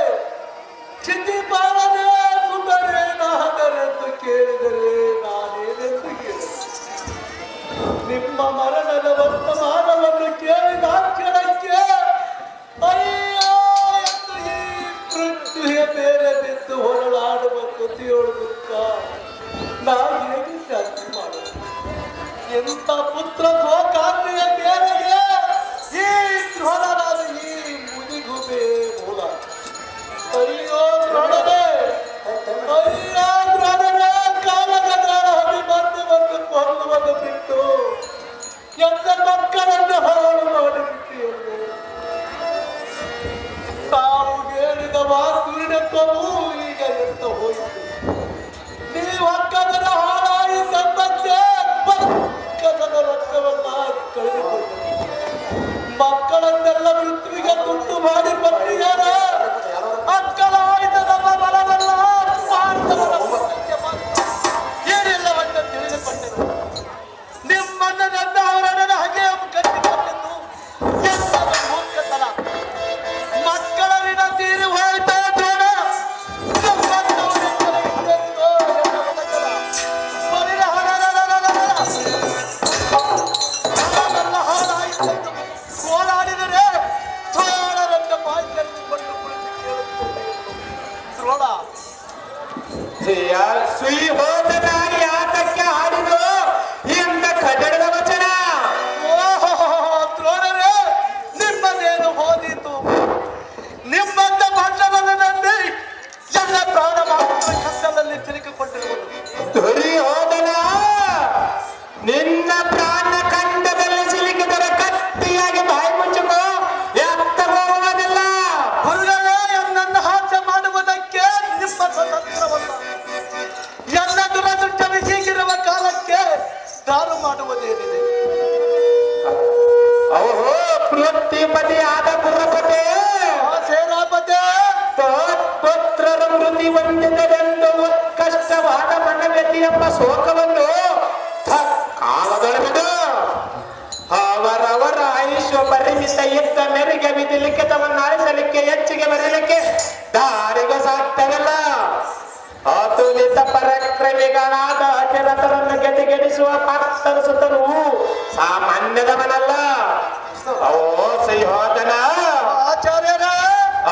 ಸುಂದರೇನಾಗಲೆಂದು ಕೇಳಿದರೆ ನಾನೇನೆಂದು ಕೇಳಿದೆ ನಿಮ್ಮ ಮರಣದ ವರ್ತಮಾನವನ್ನು ಕೇಳಿದ ಕ್ಷಣಕ್ಕೆ ಅಯ್ಯೋ ಎಂದು ಈ ಮೃತ್ಯುಯ ಮೇಲೆ ಬಿದ್ದು ಹೊರಳಾಡುವ ಕೃತಿಯೋಳು ದುಃಖ ನಾ ಹೇಗೆ ಶಾಂತಿ ಮಾಡುವುದು ಎಂತ ಪುತ್ರ ಸ್ವಕಾಂತಿಯ ಮೇರೆಗೆ ಈ ದ್ರೋಣನಾದ ಈ ಮುನಿಗುಬೆ ಮೂಲ ಅಯ್ಯೋ ದ್ರೋಣನೇ ಕಾಲಗದ ಅಭಿಮನ್ಯುವನ್ನು ಕೊಲ್ಲುವುದು ಬಿಟ್ಟು ಎಂತ ಮಕ್ಕಳನ್ನು ಹಾಳು ಮಾಡಿಬಿಟ್ಟಿಯಲ್ಲ ಪುಣ್ಯತ್ವವು ಈಗ ಎಂತ ಹೋಯಿತು. ನೀವು ಅಕ್ಕದರ ಹಾಳಾಯಿತಂತೆ ಪಕ್ಕದ ರಕ್ತವನ್ನ ಕಳೆದುಕೊಂಡರು. ಮಕ್ಕಳನ್ನೆಲ್ಲ ಪೃಥ್ವಿಗೆ ತುಂಡು ಮಾಡಿ ಕೊಟ್ಟಿದ್ದಾರೆ. ಅಕ್ಕಲ ಆಯ್ದ ನಮ್ಮ ಬಲವಲ್ಲ ಏನೆಲ್ಲವನ್ನ ತಿಳಿದುಕೊಂಡರು. ನಿಮ್ಮನ್ನ ನನ್ನ ಅವರನ್ನ ಹಾಗೆ ಕಟ್ಟಿಕೊಂಡಿದ್ದು ಎಂತ ಮೂರ್ಖತನ. ಮಕ್ಕಳ ಋಣ ತೀರಿ ಹೋಯ್ತಾ ಜೋಡ ಹೋರಾಡಿದರೆ ಥೋಳರನ್ನ ಬಾಯಿ ತೆರೆದುಕೊಂಡು ಕುಳಿತು ಕೇಳುತ್ತೇನೆ. ದ್ರೋಣ ಸುಯೋಧನ ಯಾತಕ್ಕೆ ಹಾಡಿದು ಎಂತ ಕನ್ನಡದ ವಚನ. ಓಹೋ ದ್ರೋಣರೇ, ನಿಮ್ಮದೇನು ಹೋದೀತು? ನಿಮ್ಮಂತ ಮಂಡಲದಲ್ಲಿ ಎಲ್ಲ ಪ್ರಾಣ ಮಾತ್ರ ಕತ್ತಲಲ್ಲಿ ಸಿಲುಕಿಕೊಂಡಿರುವುದು. ದುರ್ಯೋಧನ, ನಿನ್ನ ಪ್ರಾಣ ಕಂಡದಲ್ಲಿ ಸಿಲುಕಿದರೆ ಕತ್ತಿಯಾಗಿ ಬಾಯಿ ಮುಚ್ಚುಕೋ, ಎತ್ತ ಹೋಗುವುದಿಲ್ಲ. ಗುರುಗಳೇ, ಎನ್ನನ್ನು ಹಾಸ್ಯ ಮಾಡುವುದಕ್ಕೆ ನಿಮ್ಮ ಸ್ವತಂತ್ರವಲ್ಲ. ಎಲ್ಲ ದುರದೃಷ್ಟವಿ ಹೀಗಿರುವ ಕಾಲಕ್ಕೆ ದಾರು ಮಾಡುವುದೇನಿದೆ? ಓಹೋ, ಪೃಥ್ವಿಪತಿಯಾದ ಕುರುಪತೆ ಸೇನಾಪತಿ ಪುತ್ರರ ಮೃತಿ ಹೊಂದಿದರೆಂದು ಉತ್ಕಷ್ಟವಾದ ಮನವ್ಯತಿ ಎಂಬ ಶೋಕವನ್ನು ಕಾಲದೊಳಗಿದು ಅವರವರ ಆಯುಷ್ಯ ಪರಿಮಿತ ಯುದ್ಧ ಮೆರಿಗೆ ವಿಧಿ ಲಿಖಿತವನ್ನು ಆರಿಸಲಿಕ್ಕೆ ಹೆಚ್ಚಿಗೆ ಬರಲಿಕ್ಕೆ ದಾರಿಗೂ ಸಾಧ್ಯವಿಲ್ಲ. ಅತುಲಿತ ಪರಾಕ್ರಮಿಗಳಾದ ಅತಿರಥರನ್ನು ಗೆದಿಗೆಡಿಸುವ ಭಕ್ತರ ಸುತ್ತಲೂ ಸಾಮಾನ್ಯದವನಲ್ಲ. ಓ ಸುಯೋಧನ, ಆಚಾರ್ಯರ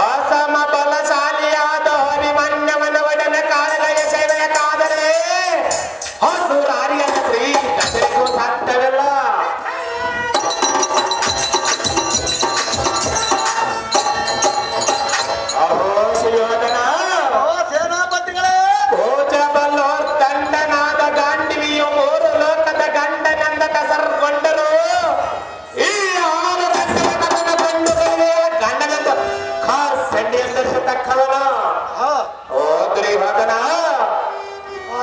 ಅಸಮ ಬಲಶಾಲಿಯಾದ ಅಭಿಮನ್ಯವನ ಒಡನೆ ಕಾಳಗಯ ಸೇವೆಯಕ್ಕಾದರೆ ಹಸುರಾರಿಯನ ಸ್ತ್ರೀ ಕಸರಿಗೂ ಸಾಧ್ಯವಿಲ್ಲ. ಅಹೋ ಸುಯೋಧನ, ಸೇನಾಪತಿಗಳೇ, ಭೋಜಬಲ್ಲೋರ್ ಗಂಡನಾದ ಗಾಂಡಿವಿಯು ಮೂರು ಲೋಕದ ಗಂಡನೆಂದ ಕಸರ್ಗೊಂಡರು. ಈ 6 ಗಂಡನ ಮಗನ ಗಂಡುಗಳಿಗೆ ಗಂಡನೆಂದ ಖಾಸೆಂಡಿಯಂದರ್ಶ ತಕ್ಕವನು. ಓ ದುರ್ಯೋಧನ,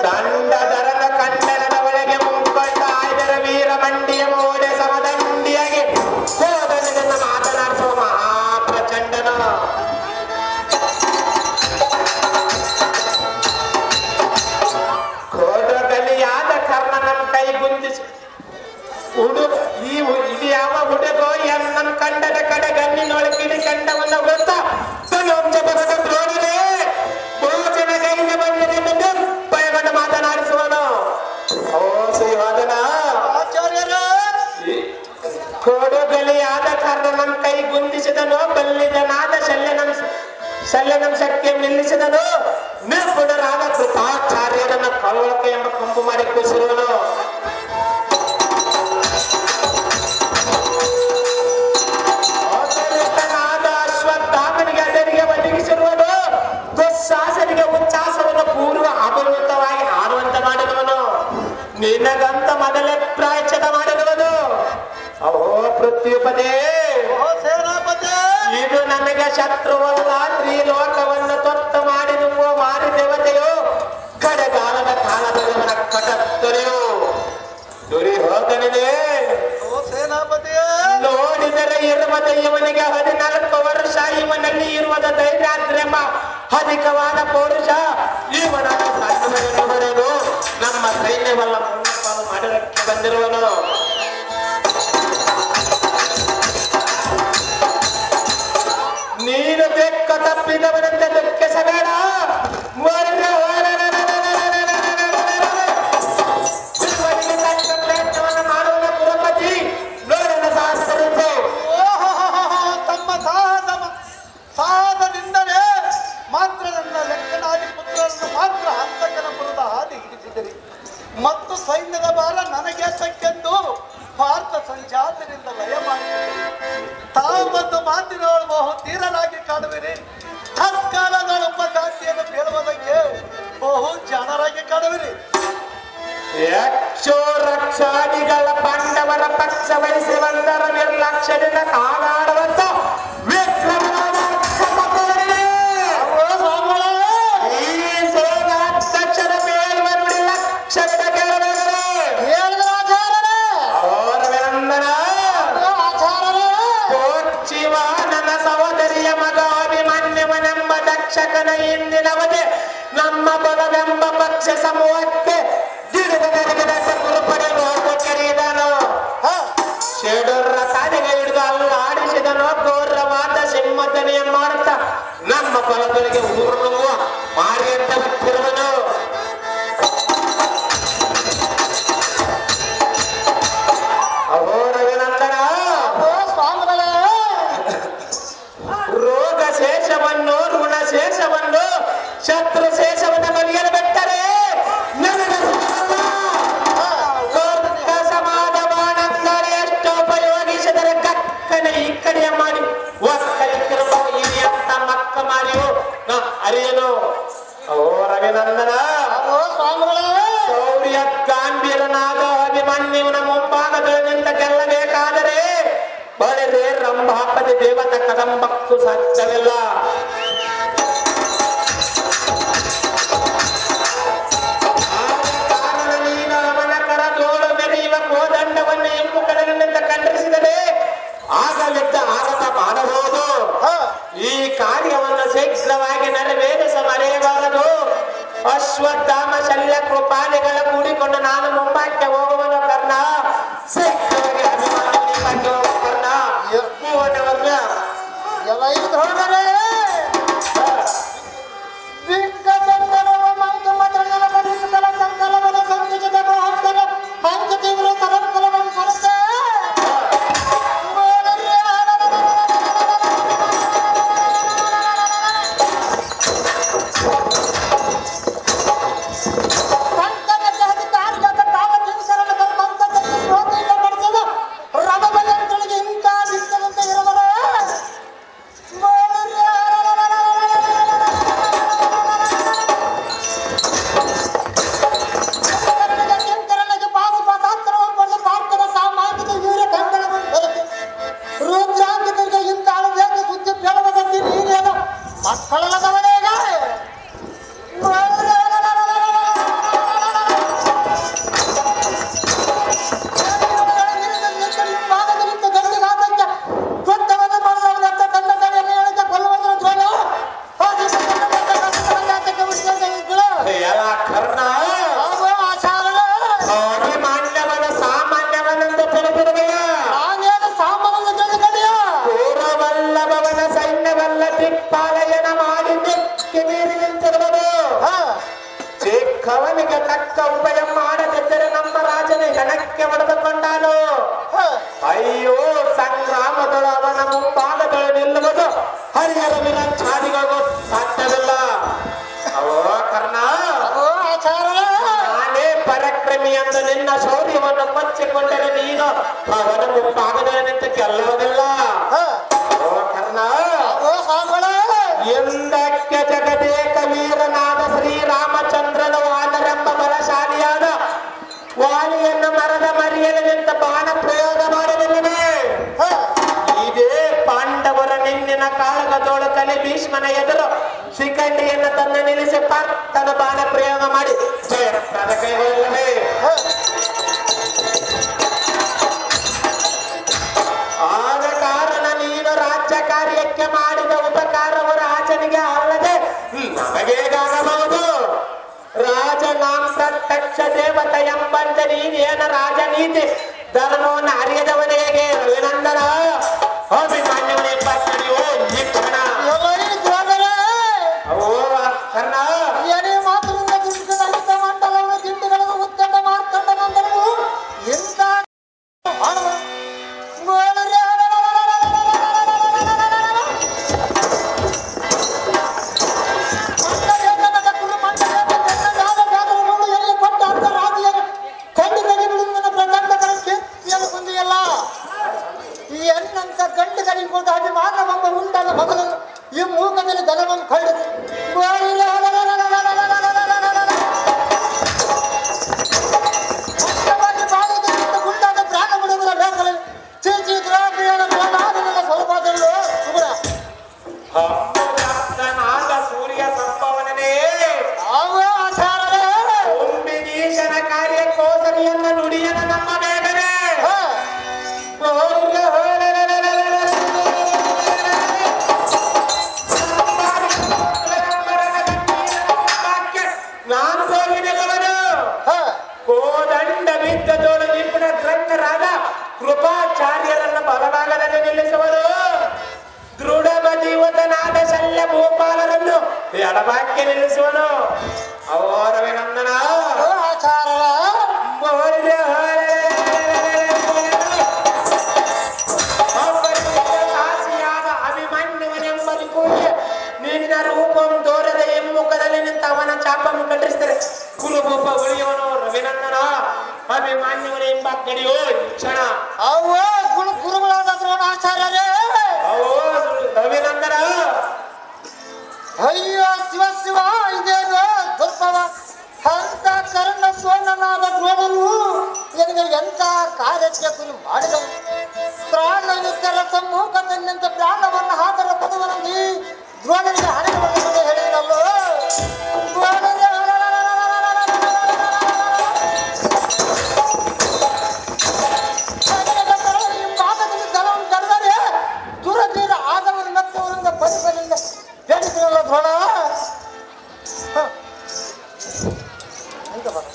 ದಂಡಧರನ ಕಂಡನದ ಒಳಗೆ ಮುಂಕೊಂಡ ಆಯ್ದರ ವೀರ ಮಂಡಿಯ ಮೋಡೆ ಸಮದಂಡಿಯಾಗಿ ಹೋದನೆಂದು ಮಾತನಾಡಿಸುವ ಮಹಾಪ್ರಚಂಡನ. ಕೋಡಗಲಿಯಾದ ಕರ್ಣನಂ ಕೈ ಗುಂದಿಸಿ ಇದು ಯಾವ ಹುಡುಗೋ ಎನ್ನನ್ ಕಂಡದ ಕಡೆ ಗಣ್ಣಿನೊಳಗಿಡಿ ಕಂಡವನ್ನ ವೃತ್ತ ತನೊಂಜ ಬರದ ದ್ರೋಣರೇ ಭೋಜನ ಕೈಗೆ ಬಂದಿದೆ ಭಯಗೊಂಡು ಮಾತನಾಡಿಸುವನು. ಓ ಸುಯೋಧನ, ಆಚಾರ್ಯರ ಕೋಡುಗಲಿಯಾದ ಕರ್ಣನಂ ಕೈ ಗುಂದಿಸಿದನು, ಬಲ್ಲಿದನಾದ ಶಲ್ಯನಂ ಶಕ್ತಿ ನಿಲ್ಲಿಸಿದನು, ನಿರ್ಗುಣರಾದ ಕೃಪಾಚಾರ್ಯರನ್ನ ಕಳವಳಕೆ ಎಂಬ ಕೊಂಬು ಮಾಡಿ ಕೂಸಿರುವನು. ಅಶ್ವತ್ಥಾಮನಿಗೆ ಅದರಿಗೆ ಒದಗಿಸಿರುವನು, ದುಸ್ಸಾಸನಿಗೆ ಉಚ್ಚಾಸವನ್ನು ಪೂರ್ವ ಅಪರಿಮಿತವಾಗಿ ಆಡುವಂತ ಮಾಡಿರುವನು, ನಿನಗಂತ ಮೊದಲೇ ಪ್ರಾಯಶ್ಚಿತ ಮಾಡಿರುವನು. ಅಹೋ ಪೃಥ್ವಿಪದೇ, ಸೇನಾಪತಿ ಇದು ನಮಗೆ ಶತ್ರುವಲ್ಲ, ತ್ರಿಲೋಕವನ್ನು ತೊತ್ತು ಮಾಡಿ ನುಂಗುವ ಮಾರಿ ದೇವತೆಯು ಕಡೆಗಾಲದ ಕಾಲದವನ ಕಟತ್ತರೆಯು ದುರ್ಯೋಧನನೇ. ಸೇನಾಪತಿ ನೋಡಿದರೆ ಇರುವುದು ಇವನಿಗೆ 14 ವರ್ಷ, ಇವನಲ್ಲಿ ಇರುವುದ ಧೈರ್ಯಾದ್ರೆಂಬ ಅಧಿಕವಾದ ಪೌರುಷ. ಇವನನ್ನು ಸಣ್ಣವನ್ನು ಹೊಡೆದು ನಮ್ಮ ಸೈನ್ಯವಲ್ಲ ಮುನ್ನಪಾಲು ಮಾಡಲಿಕ್ಕೆ ಬಂದಿರುವನು. ನೀನು ಬೆಕ್ಕ ತಪ್ಪಿದವನಂತೆ ದುಃಖಿಸಬೇಡ. ಪ್ರಯತ್ನವನ್ನು ಮಾಡುವ ಕುರುಪತಿ ನೋಡನ ಸಾಹಸವಿತ್ತು. ತಮ್ಮ ಸಾಹಸದಿಂದಲೇ ಮಾತ್ರ ನನ್ನ ಲೆಕ್ಕನಾದಿ ಪುತ್ರರನ್ನು ಮಾತ್ರ ಹಂತಕನಪುರದ ಹಾದಿ ಹಿಡಿಸಿದರಿ ಮತ್ತು ಸೈನ್ಯದ ಭಾರ ನನಗೆ ತಕ್ಕೆಂದು ಭಾರತ ಸಂಜಾತರಿಂದ ಲಯ ಮಾಡಿದ್ದೀರಿ. ತಾವೊಂದು ಮಾತಿನವಳು ಬಹು ತೀರನಾಗಿ ಕಾಡುವಿರಿ. ತತ್ಕಾಲಗಳ ಉಪಶಾಂತಿಯನ್ನು ಕೇಳುವುದಕ್ಕೆ ಬಹು ಜನರಾಗಿ ಕಾಡುವಿರಿ. ಯಕ್ಷೋ ರಕ್ಷಾದಿಗಳ ಪಾಂಡವರ ಪಕ್ಷ ವಹಿಸಿ ಬಂದರ ನಿರ್ಲಕ್ಷ್ಯದಿಂದ ಕಾದಾಡುವಂತ ವಿಕ್ರಮನಾದ ರಕ್ಷಕನ ಇಂದಿನವದೆ ನಮ್ಮ ಬಲವೆಂಬ ಪಕ್ಷ ಸಮೂಹಕ್ಕೆ ಗಿಡದ ಗುರುಪಡೆ ಕರೆಯಿದನು. ಶೇಡೂರ ತಾನೆಗೆ ಹಿಡಿದು ಅಲ್ಲ ಆಡಿಸಿದನು. ಘೋರವಾದ ಸಿಂಹದನೆಯ ಮಾಡುತ್ತಾ ನಮ್ಮ ಬಲದೊಳಗೆ ಊರ್ನುವ ಮಾರಿ ಅಂತ ಬಿಟ್ಟಿರುವನು. ಅಘೋರವಿನಂದನ ರೋಗ ಶೇಷವನ್ನು ಋಣ ಶೇಷವನ್ನು ಶತ್ರು ಶೇಷವನ್ನು ಬಗೆಯಲು ಬಿಟ್ಟರೆ ಸಮಾಧ ಬಾಣಂದರೆ ಎಷ್ಟು ಉಪಯೋಗಿಸಿದರೆ ಕಕ್ಕನೆ ಈ ಕಡೆಯ ಮಾಡಿ ಒಕ್ಕಲಿಕ್ಕಿರುವ ಹಿರಿಯಂತ ಮಕ್ಕ ಮಾರಿಯು ಅರಿಯನು. ಓ ರವಿನಂದನ ಶೌರ್ಯ ಗಾಂಭೀರನಾದ ಅಭಿಮನ್ಯುವಿನ ಮುಂಭಾಗದಿಂದ ಗೆಲ್ಲಬೇಕಾದರೆ ಬಳಿರೆ ರಂಭಾಪತಿ ದೇವತ ಕದಂಬಕ್ಕೂ ಸಾಧ್ಯವಿಲ್ಲ. ಕಾರಣ ನೀನು ಅವನ ಕರದೋಳು ಮೆರೆಯುವ ಕೋದಂಡವನ್ನು ಎಂಬು ಕಡೆಗಳಿಂದ ಖಂಡಿಸಿದರೆ ಆಗಲಿದ್ದ ಆಗತ ಮಾಡಬಹುದು. ಈ ಕಾರ್ಯವನ್ನು ಶೀಘ್ರವಾಗಿ ನೆರವೇರಿಸ ಮರೆಯಬಾರದು. ಅಶ್ವತ್ಥಾಮ ಶಲ್ಯ ಕೃಪಾಲಿಗಳ ಕೂಡಿಕೊಂಡು ನಾನು ಮುಂಬಾಕ್ಕೆ ಹೋಗುವನು ಕರ್ಣ. ಶೀಘ್ರವಾಗಿ ಅಭಿಮಾನಿ ಕರ್ಣ ಮೂವನವರ್ಗ ಎಲ್ಲ ಇದು ಹೊರಗಡೆ ಕವನಿಗೆ ತಕ್ಕ ಉಪಾಯ ಮಾಡದಿದ್ದರೆ ನಮ್ಮ ರಾಜನ ಹೆಣಕ್ಕೆ ಹೊಡೆದುಕೊಂಡಾನು. ಅಯ್ಯೋ ಸಂಗ್ರಾಮದಳು ಅವನ ಮುಂಭಾಗದಳು ನಿಲ್ಲುವುದು ಹರಿಹರ ವಿರಾಚಾದಿಗಳಿಗೂ ಸಾಧ್ಯವಿಲ್ಲ. ಅವೋ ಕರ್ಣ, ನಾನೇ ಪರಾಕ್ರಮಿ ಎಂದು ನಿನ್ನ ಶೌರ್ಯವನ್ನು ಕೊಚ್ಚಿಕೊಂಡರೆ ನೀನು ಅವನ ಮುಂಭಾಗದಲ್ಲಿ ನಿಂತು ಗೆಲ್ಲುವುದಿಲ್ಲ. ಓ ಕರ್ಣ, ಎಂದಕ್ಕೆ ಜಗದೇಕ ವೀರನಾದ ಶ್ರೀರಾಮಚಂದ್ರನ ವಾನರೆಂಬ ಬಲಶಾಲಿಯಾದ ವಾಲಿಯನ್ನು ಮರದ ಮರಿಯಲ್ಲಿ ನಿಂತ ಬಾಣ ಪ್ರಯೋಗ ಮಾಡಲಿಲ್ಲವೇ? ಇದೇ ಪಾಂಡವರ ನಿನ್ನಿನ ಕಾಳಗದೋಳು ಕಲಿ ಭೀಷ್ಮನ ಎದುರು ಶಿಖಂಡಿಯನ್ನು ತಂದು ನಿಲ್ಲಿಸಿ ಪರ್ತನ ಬಾಣ ಪ್ರಯೋಗ ಮಾಡಿ ಜಯಪ್ರದ ಕೈಗೊಳ್ಳವೇ? ಆದ ಕಾರಣ ನೀನು ರಾಜ್ಯ ಕಾರ್ಯಕ್ಕೆ ಮಾಡಿದ ಉಪಕಾರವು ರಾಜನಿಗೆ ಅಲ್ಲದೆ ನಮಗೇಗಾಗಬಹುದು. ರಾಜ ನಾಂ ಪ್ರತ್ಯಕ್ಷ ದೇವತ ಎಂಬಂತೆ ನೀನೇನ ರಾಜನೀತಿ ಧರ್ಮವನ್ನು ಅರಿಯದವನೇ ಹೇಗೆ? ರವಿನಂದನ ಅಭಿಮಾನ್ಯವನೇ ಪತ್ನಿಯೋ ಈ ಕರ್ಣ. ಓ ಕರ್ಣ, ಈ ಮೂಕದಲ್ಲಿ ದನವನ್ನು ಖಂಡಿಸಿ ಗುಂಡಾದ ಪ್ರಾಣ ಬಿಡುವುದರ ಲೇಖನ ಚೀಚಿ ಸ್ವಲ್ಪದಲ್ಲೂ ಸುಗುಣ ನಾಗ ಸೂರ್ಯ ಸಂಭವನೇ ಕುಂಬಿನೀಶನ ಕಾರ್ಯಕ್ಕೋಸರಿಯನ್ನು ನುಡಿಯನ ನಮ್ಮ ಬೇಗನೆ ಎಡಬಾಕ್ಕೆ ನಿಲ್ಲಿಸುವನು ಅವರವಿನಂದನ ಓ ಆಚಾರ್ಯರ ನಿನ್ನ ರೂಪಂ ತೋರದ ಎಮ್ಮುಖದಲ್ಲಿ ನಿಂತ ಅವನ ಚಾಪನ್ನು ಕಟ್ಟಿಸಿದರೆ ಕುಲಭೂಪ ಉಳಿಯವನು ರವಿನಂದನ ಅಭಿಮಾನ್ಯವನ ಎಂಬ ಕಡಿಯೋ ಕ್ಷಣ ಅವ್ವ ಗುರುಗಳಾದ ದ್ರೋಣಾಚಾರ್ಯರೇ ಅವೋ ರವಿನಂದನ ಅಯ್ಯೋ ಶಿವ ಶಿವ ಇದೇನು ದುರ್ಭವ ಅಂತ ಕರ್ಣ ಸೋನನಾದ ದ್ರೋಣನು ನಿನಗೆ ಎಂತ ಕಾರ್ಯಕ್ಕೆ ಗುರಿ ಮಾಡಿದನು ಪ್ರಾಣ ಯುದ್ಧರ ಸಮ್ಮುಖದಲ್ಲಿಂದ ಪ್ರಾಣವನ್ನು ಹಾಕರ ಪದವನಲ್ಲಿ ದ್ರೋಣನಿಗೆ ಹಣೆಗಳನ್ನು ಹೇಳಿದಲ್ಲೋ ಈ ಭಾಗದಲ್ಲಿ ದಳವನ್ನು ಕರೆದರೆ ದುರತೀರ ಆದವರು ನತ್ತವರಿಂದ ಬಲಿಬಲಿಂದ ಹೇಳಿದ್ರಲ್ಲ ದ್ರೋಣ ಅಂತ ಬರ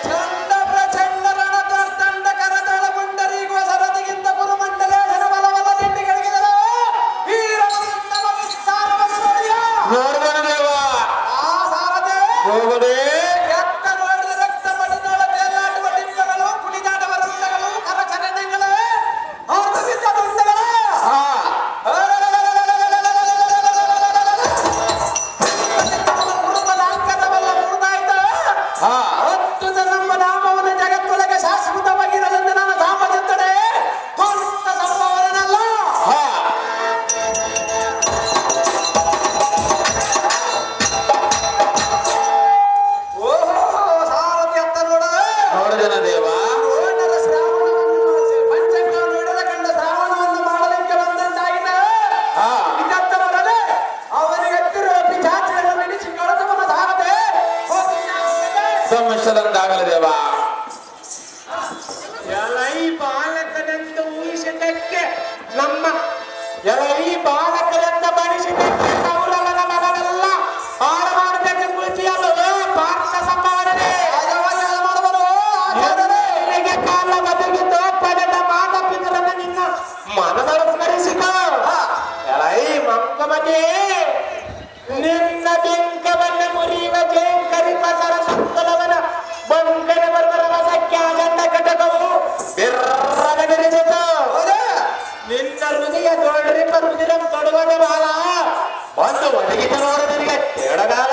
ಚಂಡ ಪ್ರಚಂಡ ರಣದಂಡ ಕರದಳ ಪುಂಡರೀಗುವ ಸರದಿಗಿಂತ ಗುರುಮಂಡಲೇಶನ ಬಲವಲ ದಿಂಡಿಗಳಿಗಿದರು ವೀರವೃಂದವ ವಿಸ್ತಾರವನ್ನು ನೋಡಿಯ ಆ ಸಾರದೆ ಎತ್ತ ನೋಡಿದ ರಕ್ತ ಪಡಿದಳ ತೇಲಾಟುವ ಡಿಂಬಗಳು ಕುಣಿದಾಟವ ವೃಂದಗಳು ಕರಚರಣೆಗಳು ಅವ್ರದ್ದು ಬಿದ್ದ ದುಂಡಗಳು ಕುರುಬನ ಅಂಕಣವೆಲ್ಲ ಮುರಿದಾಯ್ತು ಅದ್ಭುತ ನಮ್ಮ ನಾಮವನ್ನು ಜಗತ್ತೊಳಗೆ ಶಾಶ್ವತವಾಗಿರಲೆಂದು ನಾನು ಧಾಮದಿಂದಡೆ ದೊಡ್ಡ ಸಂಭವನಲ್ಲ ಓಹೋ ಸಾರಥಿ ಅಂತ ನೋಡ ನೋಡಿದನ ದೇವ ಓನರ ಶ್ರಾವಣವನ್ನು ಪಂಚಂಗ ನೋಡಿದ ಕಂಡ ಶ್ರಾವಣವನ್ನು ಮಾಡಲಿಕ್ಕೆ ಬಂದಂತಾಗಿದೆ ಇದತ್ತವರದೆ ಅವನಿಗೆ ಹತ್ತಿರುವ ಪಿಚಾಚಿಯನ್ನು ಬಿಡಿಸಿ ಕಳೆದವನ ಸಾರದೆ ಸಂವತ್ಸರಂದಾಗಲಿ ದೇವ ಎಲೈ ಬಾಲಕನಂತ ಊಹಿಸಿದ್ದಕ್ಕೆ ನಮ್ಮ ಎಲೈ ಬಾಲಕನಂತ ಬಣಿಸಿದ್ದಕ್ಕೆ ಅವರೆಲ್ಲ ಹಾಳು ಮಾಡಬೇಕು ಕುಳಿತಿಯಲ್ಲವೇ ಪಾರ್ಥ ಸಂಭಾವನೆ ಮಾಡುವರು ಆಚಾರ್ಯರೇ ನಿನಗೆ ಕಾಲ ಬದಗಿದ್ದು ಪಡೆದ ಮಾತಪಿತರನ್ನು ನಿನ್ನ ಮನದೊಳ ಸ್ಮರಿಸಿಕ ಎಲೈ ಮಂಕಮತಿ ನಿನ್ನ ಬೆಂಕವನ್ನು ಮುರಿಯುವ ಜೇಂಕರಿಪ ಸರಸಂತಲವನ ಬಂಕನ ಬರ್ಬರವ ಸಖ್ಯಾಗಂಡ ಘಟಕವು ಬಿರ್ರದ ಬಿರಿಸಿತು ನಿನ್ನ ಹೃದಯ ದೊಡ್ರಿಪ ರುದಿರಂ ತೊಡುವದ ಬಾಲ ಒಂದು ಒದಗಿತ ನೋಡ ನಿನಗೆ ಎಡಗಾಲ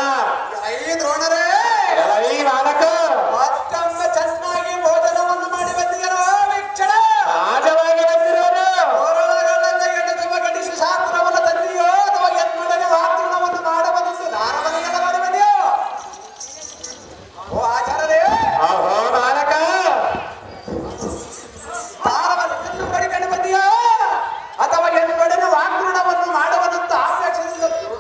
ಐ ದ್ರೋಣರೇ ಎಲೈ ಬಾಲಕ ಮತ್ತೊಮ್ಮೆ ಚೆನ್ನಾಗಿ ಭೋಜನವನ್ನು ಮಾಡಿ ಬಂದಿರೋ ವೀಕ್ಷಣ ಸಹಜವಾಗಿ ಬಂದಿರೋನು ಹೊರಳಗಳೆಲ್ಲ ಎಣಿಸುವ ಗಣಿಸಿ ಶಾಸ್ತ್ರವನ್ನು ತಂದಿಯೋ ಅಥವಾ ಎನ್ನುಡನೆ ವಾತೃಣವನ್ನು ಮಾಡಬಂದು ನಾರದನಿಗೆಲ್ಲ ಮಾಡಿ ಬಂದಿಯೋ ಓ ಆಚಾರ್ಯರೇ ಅಹೋ ಬಾಲಕ ತಾರವನ್ನು ತಿನ್ನು ಪಡಿಕೊಂಡು ಬಂದಿಯೋ ಅಥವಾ ಎನ್ನುಡನೆ ವಾತೃಣವನ್ನು ಮಾಡಬದಂತ ಆಪೇಕ್ಷಿಸಿದ್ದು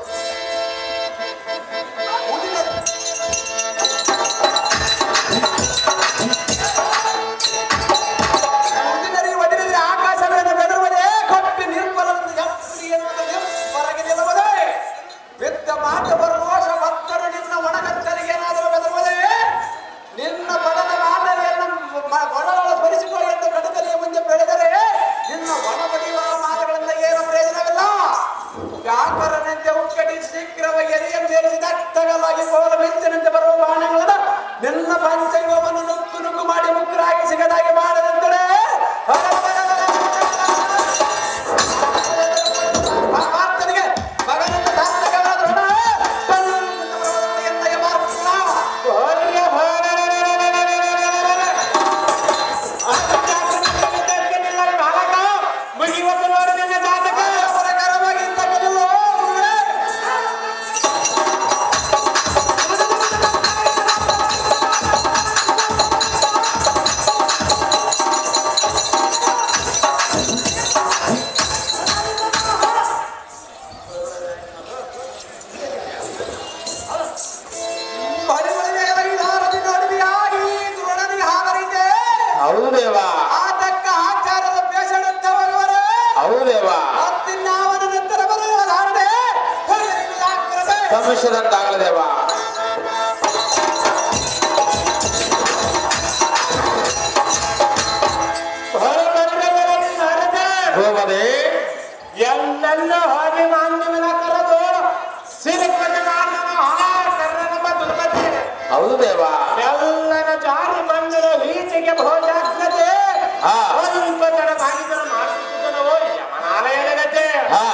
ವರ್ಷದಂತಾಗಲಿ ದೇವ. ಗೋಮತಿ ಎಲ್ಲೆಲ್ಲ ಹೋಗಿ ಮಾನ್ಯವನ ಕರೆದೋಳು ಸಿರಿಪತಿ ಮಾನವ ಕರ್ಣನಮ್ಮ ದುರ್ಮತಿ ಹೌದು ದೇವ. ಎಲ್ಲನ ಜಾರಿ ಬಂದರು ಈಚೆಗೆ ಭೋಜಾಗ್ರತೆ ಹಾ. ಸ್ವಲ್ಪ ಜನ ಬಾಗಿದರು ಮಾಡಿಸುತ್ತಿದ್ದನೋ ಯಮನಾಲಯದ ಗತೆ ಹಾ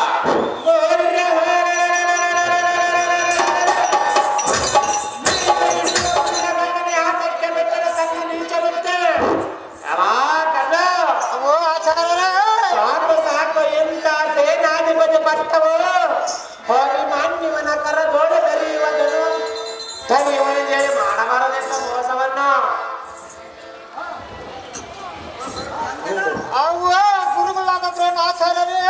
ಆತಕ್ಕೆ ಬೆಟ್ಟದ ಕಣ್ಣು ನೀಚರುತ್ತೆ ಓ ಆಚಾರ್ಯರೇ, ಸಾಕು ಸಾಕು ಎಂತ ಸೇನಾಧಿಪತಿ ಪಟ್ಟವು ಹೋಗಿ ಮಾನ್ಯವನ ಕರದೋಡೆ ಬೆರೆಯುವ ಧನಿವನಿಗೆ ಮಾಡಬಾರದೆಂಬ ಮೋಸವನ್ನು ಅವ್ವ ಗುರುಗಳಾದ ದ್ರೋಣ ಆಚಾರ್ಯರೇ,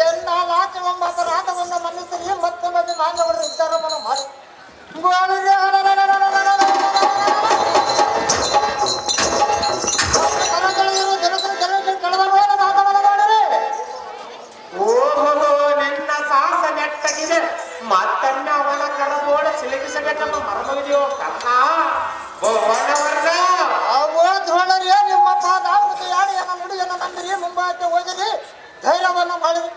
ಎನ್ನ ಲಾಚವೆಂಬ ಅಪರಾಧವನ್ನು ಮನ್ನಿಸಿರಿ ಮತ್ತೆ ಮತ್ತೆ ಮಾನವರ ಉದ್ಧಾರವನ್ನು ಮಾಡಿ ಓಹೋ ನಿನ್ನ ಸಾಹಸ ನೆಟ್ಟಗಿದೆ ಮತ್ತನ್ನ ಅವನ ಕರದೋಡ ಸಿಲುಕಿಸಬೇಕೆಂಬ ಮರಮಗಿದೆಯೋ ಕರ್ಣ ಭುವನವರ್ಣ ಅವ್ವ ದ್ರೋಣರೇ, ನಿಮ್ಮ ಪಾದಾಮೃತ ಯಾಳಿಯನ್ನ ನುಡಿಯನ್ನು ನಂಬಿರಿ, ಮುಂಬಾಕ್ಕೆ ಹೋಗಿರಿ, ಧೈರ್ಯವನ್ನು ಮಾಡಿರಿ.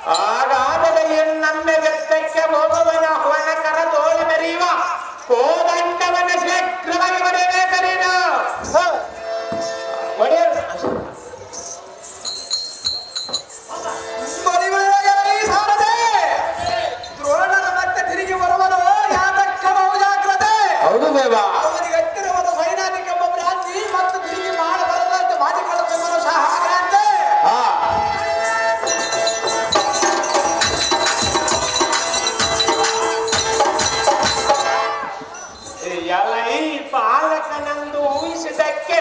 ಹಾಗಾದರೆ ಇನ್ನೊಮ್ಮೆ ಬೆತ್ತಕ್ಕೆ ಹೋಗುವನ ಅವನ ಕರದೋಳ ಮೆರೆಯುವ ಕೋದಂಡವನ ಶೀಘ್ರವಾಗಿ ಬರೆಯಬೇಕರೀನ ದ್ರೋಣನ ಮತ್ತೆ ತಿರುಗಿ ಬರುವನು ಯಾತಕ್ಕ ಬಹುಜಾಗ್ರತೆ. ಹೌದು ದೇವ. ಅವನಿಗೆ ಹತ್ತಿರವಾದ ಸೈನಾನಿಕೆಂಬ ಭ್ರಾಂತಿ ಮತ್ತು ತಿರುಗಿ ಮಾಡಬಾರದಂತೆ ಮಾಡಿಕೊಳ್ಳುತ್ತಿರುವನು ಸಹ ಹಾಗಂತೆ. ಹಾ ಎಲ್ಲ ಈ ಬಾಲಕನಂದು ಊಹಿಸಿದ್ದಕ್ಕೆ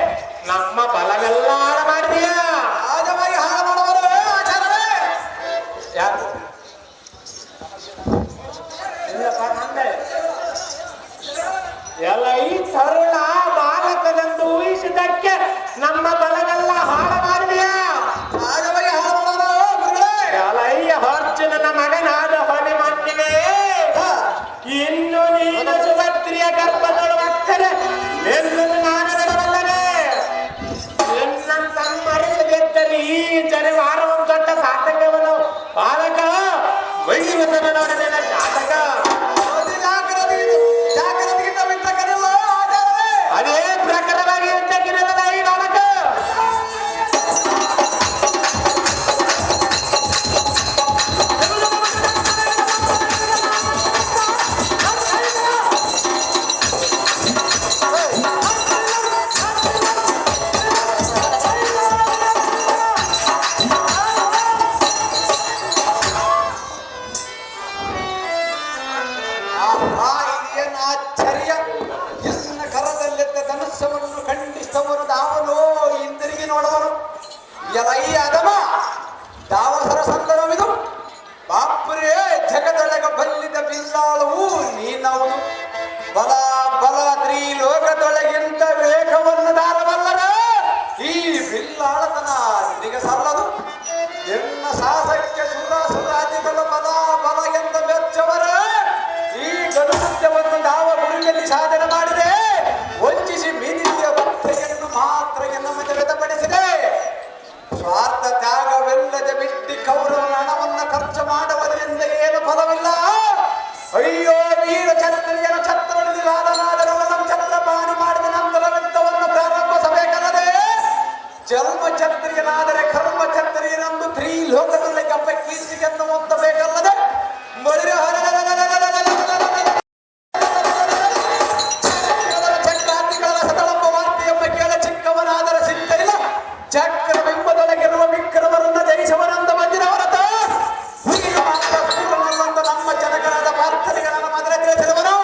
ನಮ್ಮ ಬಲವೆಲ್ಲ ಹಾಳು ಮಾಡಿದೆಯ ಸಹಜವಾಗಿ ಹಾಳು ಮಾಡುವರು ಆಚಾರ್ಯರೇ. ಯಾರು ಇಲ್ಲಪ್ಪ ನಂದೆ ಎಲ್ಲ ಈ ತರುಣ ಬಾಲಕನಂದು ಊಹಿಸಿದ್ದಕ್ಕೆ ನಮ್ಮ ಬಲವೆಲ್ಲ ಹಾಳು ಮಾಡಿದೆಯ ಸಹಜವಾಗಿ ಹಾಳು ಮಾಡುವರು ಗುರುಗಳೇ. ಎಲಯ್ಯ ಅರ್ಜುನನ ಮಗನಾದ ಹೊಣೆ ಮಣ್ಣಿನೇ ಇನ್ನು ನೀನು ಸುಭದ್ರಿಯ ಗರ್ಭದೊಳು ಮಕ್ಕಳೇ ಎಲ್ಲರೂ ನಾನು ಬಿಡಬಲ್ಲನೆ ನಿನ್ನನ್ನು ಸಂಹರಿಸದಿದ್ದರೆ ಈ ಜನಿವಾರವನ್ನು ದೊಡ್ಡ ಸಾಧಕವನು ಬಾಲಕ ವೈವತನೊಡನೆ ಜಾತಕ ಅದು ಜಾಗ್ರತೆಗಿಂತ ಮಿತ್ರಕನಿಲ್ಲ ಆಚಾರ್ಯರೇ. ಅದೇ ಪ್ರಕಾರವಾಗಿ ಇದ್ದಕ್ಕಿರಲ್ಲ ಈ ಬಾಲಕ ಆಹಾ, ಇದೇನು ಆಶ್ಚರ್ಯ. ಎನ್ನ ಕರದಲ್ಲಿದ್ದ ಧನುಸ್ಸವನ್ನು ಖಂಡಿಸಿದವನು ದಾವನು ಹಿಂದಿರುಗಿ ನೋಡುವನು. ಎಲೈ ಅದಮ ದಾವಸರ ಸಂದರ್ಭವಿದು ಬಾಪ್ರೇ, ಜಗದೊಳಗ ಬಲ್ಲಿದ ಬಿಲ್ಲಾಳವು ನೀನವುದು. ಬಲ ಬಲ ತ್ರಿಲೋಕದೊಳಗಿಂತ ವೇಗವನ್ನು ದಾರಬಲ್ಲರ ಈ ಬಿಲ್ಲಾಳತನ ನಿನಗೆ ಸಲ್ಲದು. ಎನ್ನ ಸಾಹಸಕ್ಕೆ ಸುರಾದಿಗಳು ಬಲ ಬಲ ಎಂದ ಮೆಚ್ಚವರ ಈ ಗಣಸತ್ಯವನ್ನು ನಾವು ಗುರುವಿನಲ್ಲಿ ಸಾಧನೆ ಮಾಡಿದೆ. ವಂಚಿಸಿ ಮೀನಿಯ ಭಕ್ತಿಯನ್ನು ಮಾತ್ರ ನಮಗೆ ವ್ಯಕ್ತಪಡಿಸಿದೆ. ಸ್ವಾರ್ಥ ತ್ಯಾಗವೆಲ್ಲದೆ ಬಿಟ್ಟಿ ಕೌರವನ ಹಣವನ್ನು ಖರ್ಚು ಮಾಡುವುದರಿಂದ ಏನು ಫಲವಿಲ್ಲ. ಅಯ್ಯೋ ವೀರ ಕ್ಷತ್ರಿಯನ ಛತ್ರನಾದರವನ್ನು ಛತ್ರಪಾಣಿ ಮಾಡಿದ ನಂತರ ಯುದ್ಧವನ್ನು ಪ್ರಾರಂಭಿಸಬೇಕಲ್ಲದೆ ಜನ್ಮ ಕ್ಷತ್ರಿಯನಾದರೆ ಕರ್ಮ ಕ್ಷತ್ರಿಯನೊಂದು ತ್ರಿಲೋಕದಲ್ಲಿ ಕಪ್ಪ ಕೀರ್ತಿಯನ್ನು ಹೊಂದಬೇಕಲ್ಲದೆ ಚಕ್ರಾಂತಿಗಳ ಸತಳಂಬ ವಾರ್ತೆ ಎಂಬ ಕೇಳ ಚಿಕ್ಕವನಾದರೆ ಸಿದ್ಧ ಇಲ್ಲ. ಚಕ್ರಬಿಂಬದೊಳಗಿರುವ ವಿಕ್ರಮರನ್ನ ಜಯಿಸವನಂದ ಬಂದಿನ ಹೊರತ ನಮ್ಮ ಜನಗಣದ ಪ್ರಾರ್ಥನೆಗಳನ್ನು ಮೊದಲೇ ತಿಳಿಸಿದವನು.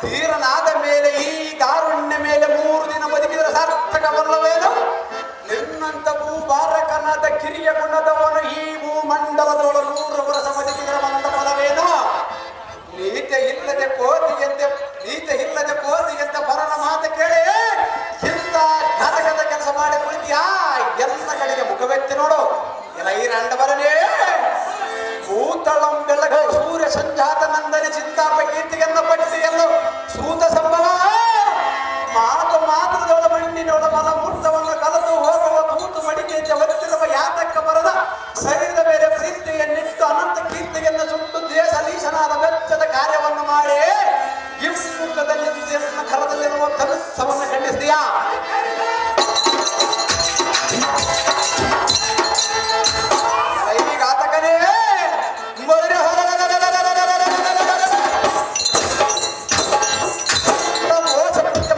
ಧೀರನಾದ ಮೇಲೆ ಈ ದಾರುಣ್ಯ ಮೇಲೆ 3 ದಿನ ಅಂಡವರನೇ ಭೂತಳಂ ಬೆಳಗ ಸೂರ್ಯ ಸಂಜಾತ ನಂದನೆ ಚಿತ್ತಾಪ ಕೀರ್ತಿಗೆಂದ ಪಟ್ಟಿಗೆಂದು ಸೂತ ಸಂಭವ ಮಾತು ಮಾತ್ರದೊಳ ಮಣ್ಣಿನೊಳ ಮಲ ಮೂರ್ತವನ್ನು ಕಲತು ಹೋಗುವ ತೂತು ಮಡಿಕೆಯಿಂದ ಹೊತ್ತಿರುವ ಯಾತಕ್ಕ ಬರದ ಶರೀರದ ಮೇಲೆ ಪ್ರೀತಿಯನ್ನಿಟ್ಟು ಅನಂತ ಕೀರ್ತಿಗೆಂದು ಸುಟ್ಟು ದೇಶಲೀಶನಾದ ವೆಚ್ಚದ ಕಾರ್ಯವನ್ನು ಮಾಡಿ ಇಮ್ಮುಖದಲ್ಲಿ ಕರದಲ್ಲಿರುವ ಧನುಸ್ಸವನ್ನು ಖಂಡಿಸಿದೆಯಾ ಘಾತಕನೇ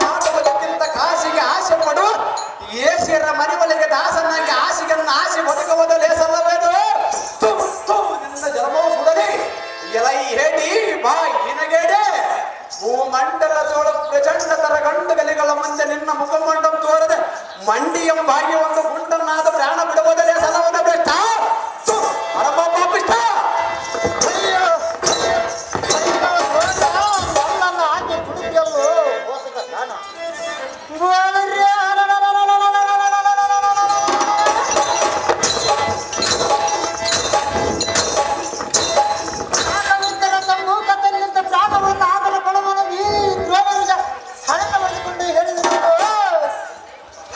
ಮಾಡುವುದಕ್ಕಿಂತ ಕಾಸಿಗೆ ಆಸೆ ಪಡು ಏಸಿಯರ ಮನೆಯೊಳಗೆ ದಾಸನಾಗಿ ಆಸೆಯನ್ನು ಆಸೆ ಬದುಕುವುದು ಲೇಸಲ್ಲವೇನು ನಿನ್ನ ಜನ್ಮವು ಸುಡಲಿ ಎಲೈ ಹೇಳಿ ಬಾಯ್ ನಿನಗೇಡೆ ಭೂಮಂಡಲದೊಳ ಪ್ರಚಂಡತರ ಗಂಡುಗಲಿಗಳ ಮುಂದೆ ನಿನ್ನ ಮುಖಮಂಡಂ ತೋರದೆ ಮಂಡಿ ಎಂಬಾಗಿ ಒಂದು ಗುಂಡನ್ನಾದ ಪ್ರಾಣ ಬಿಡುವುದರೇ ಸಲವನ್ನ ಬೆಷ್ಟ ಹಾಕಿ ಕುಡಿದ್ಯಲ್ಲೋ ಮೋಸದ ಕಾಣ ಸಮ್ಮುಖದಲ್ಲಿದ್ದ ಪ್ರಾಣವನ್ನು ಆಗಲು ಕೊಡುವುದು ಈ ದ್ರೋಣನಿಗೆ ಹಣನ ಮಾಡಿಕೊಂಡು ಹೇಳಿದರು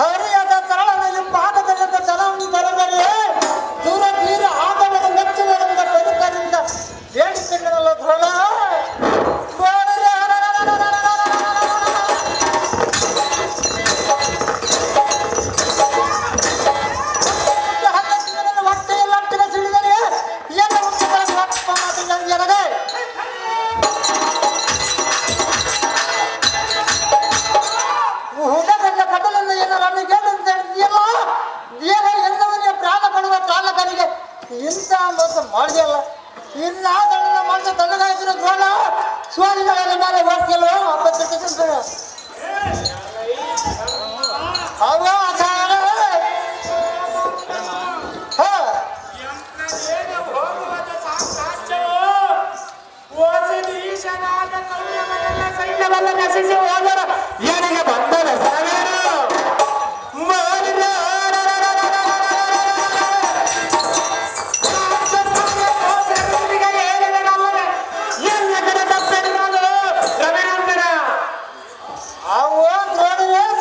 ಹರಿಯದ ತರಳನ ಎಂಬಾಗದಲ್ಲಿದ್ದ ಜಲಂತರದಲ್ಲಿ ದೂರ ತೀರ ಆಗಮನ ಮೆಚ್ಚುವರಿಂದ ಬದುಕರಿಂದ ಬೇಡಿಕೊಂಡನಲ್ಲ ದ್ರೋಣ ಹೊಟ್ಟೆಯಲ್ಲಟ್ಟಿಗೆ ಸಿಡಿದರೆ ಎಲ್ಲ ಮಾತಿಗೆ ಹುಡುಗರ ಕಡಲನ್ನು ಏನಾರು ಕೇಳಿದೆಯಲ್ಲ ದೇಹ ಎಲ್ಲವನ್ನೇ ಪ್ರಾಣ ಕೊಡುವ ಚಾಲಕನಿಗೆ ಇಂಥ ಮೋಸ ಮಾಡಿದೆಯಲ್ಲ ಇನ್ನಾದನ್ನ ಮನಸ್ಸು ತಣ್ಣಗಾಯ್ತಿರೋ ದ್ರೋಣ ಸ್ವಾಮಿಗಳ ಮೇಲೆ ಹೋಗ್ತಿಲ್ವ ಅಪ್ಪತ್ತು ಅವ ಆಚಾರ ಸೈನ್ಯವನ್ನ ನಶಿಸಿ ಹೋದರ ಏನಿಗೆ ಬಂದರ ಸರವೇರು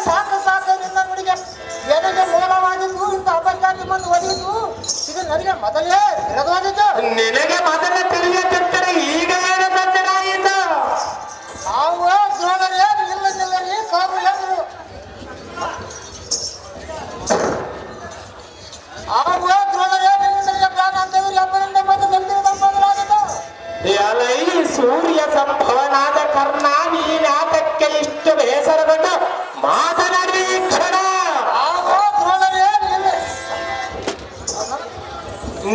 ಸಾಕು ಸಾಕು ನಿನ್ನ ನುಡಿಗೆ ನನಗೆ ಮೂಲವಾಗಿದ್ದು ಇಂಥ ಅಪಚಾರಿ ಬಂದು ಒಡೆಯಿತು ಇದು ನನಗೆ ಮೊದಲೇ ತಿಳಿದವಾದಿತ್ತು ನಿನಗೆ ಮೊದಲ ತಿಳಿಯುತ್ತಿದ್ದರೆ ಈಗ ಏನು ತೊಂದರಾಯಿತು ನಾವು ದ್ರೋಣರೇ ನಿಲ್ಲದಿಲ್ಲರಿ ಕಾವು ಎಂದರು ಆವ ದ್ರೋಣರೇ ನಿಲ್ಲಿಸಲಿಲ್ಲ ಪ್ರಾಣ ಅಂತಂದ್ರೆ ಎಬ್ಬರಿಂದ ಬಂದು ಬಂದಿರೋ ಮೊದಲಾಗಿತ್ತು ಎಲೈ ಸೂರ್ಯ ಸಂಭವನಾದ ಕರ್ಣ ನೀನಾತಕ್ಕೆ ಇಷ್ಟು ಬೇಸರಗೊಂಡು ಮಾತನಾಡಿ ಕ್ಷಣ ಆವ ದ್ರೋಣರೇ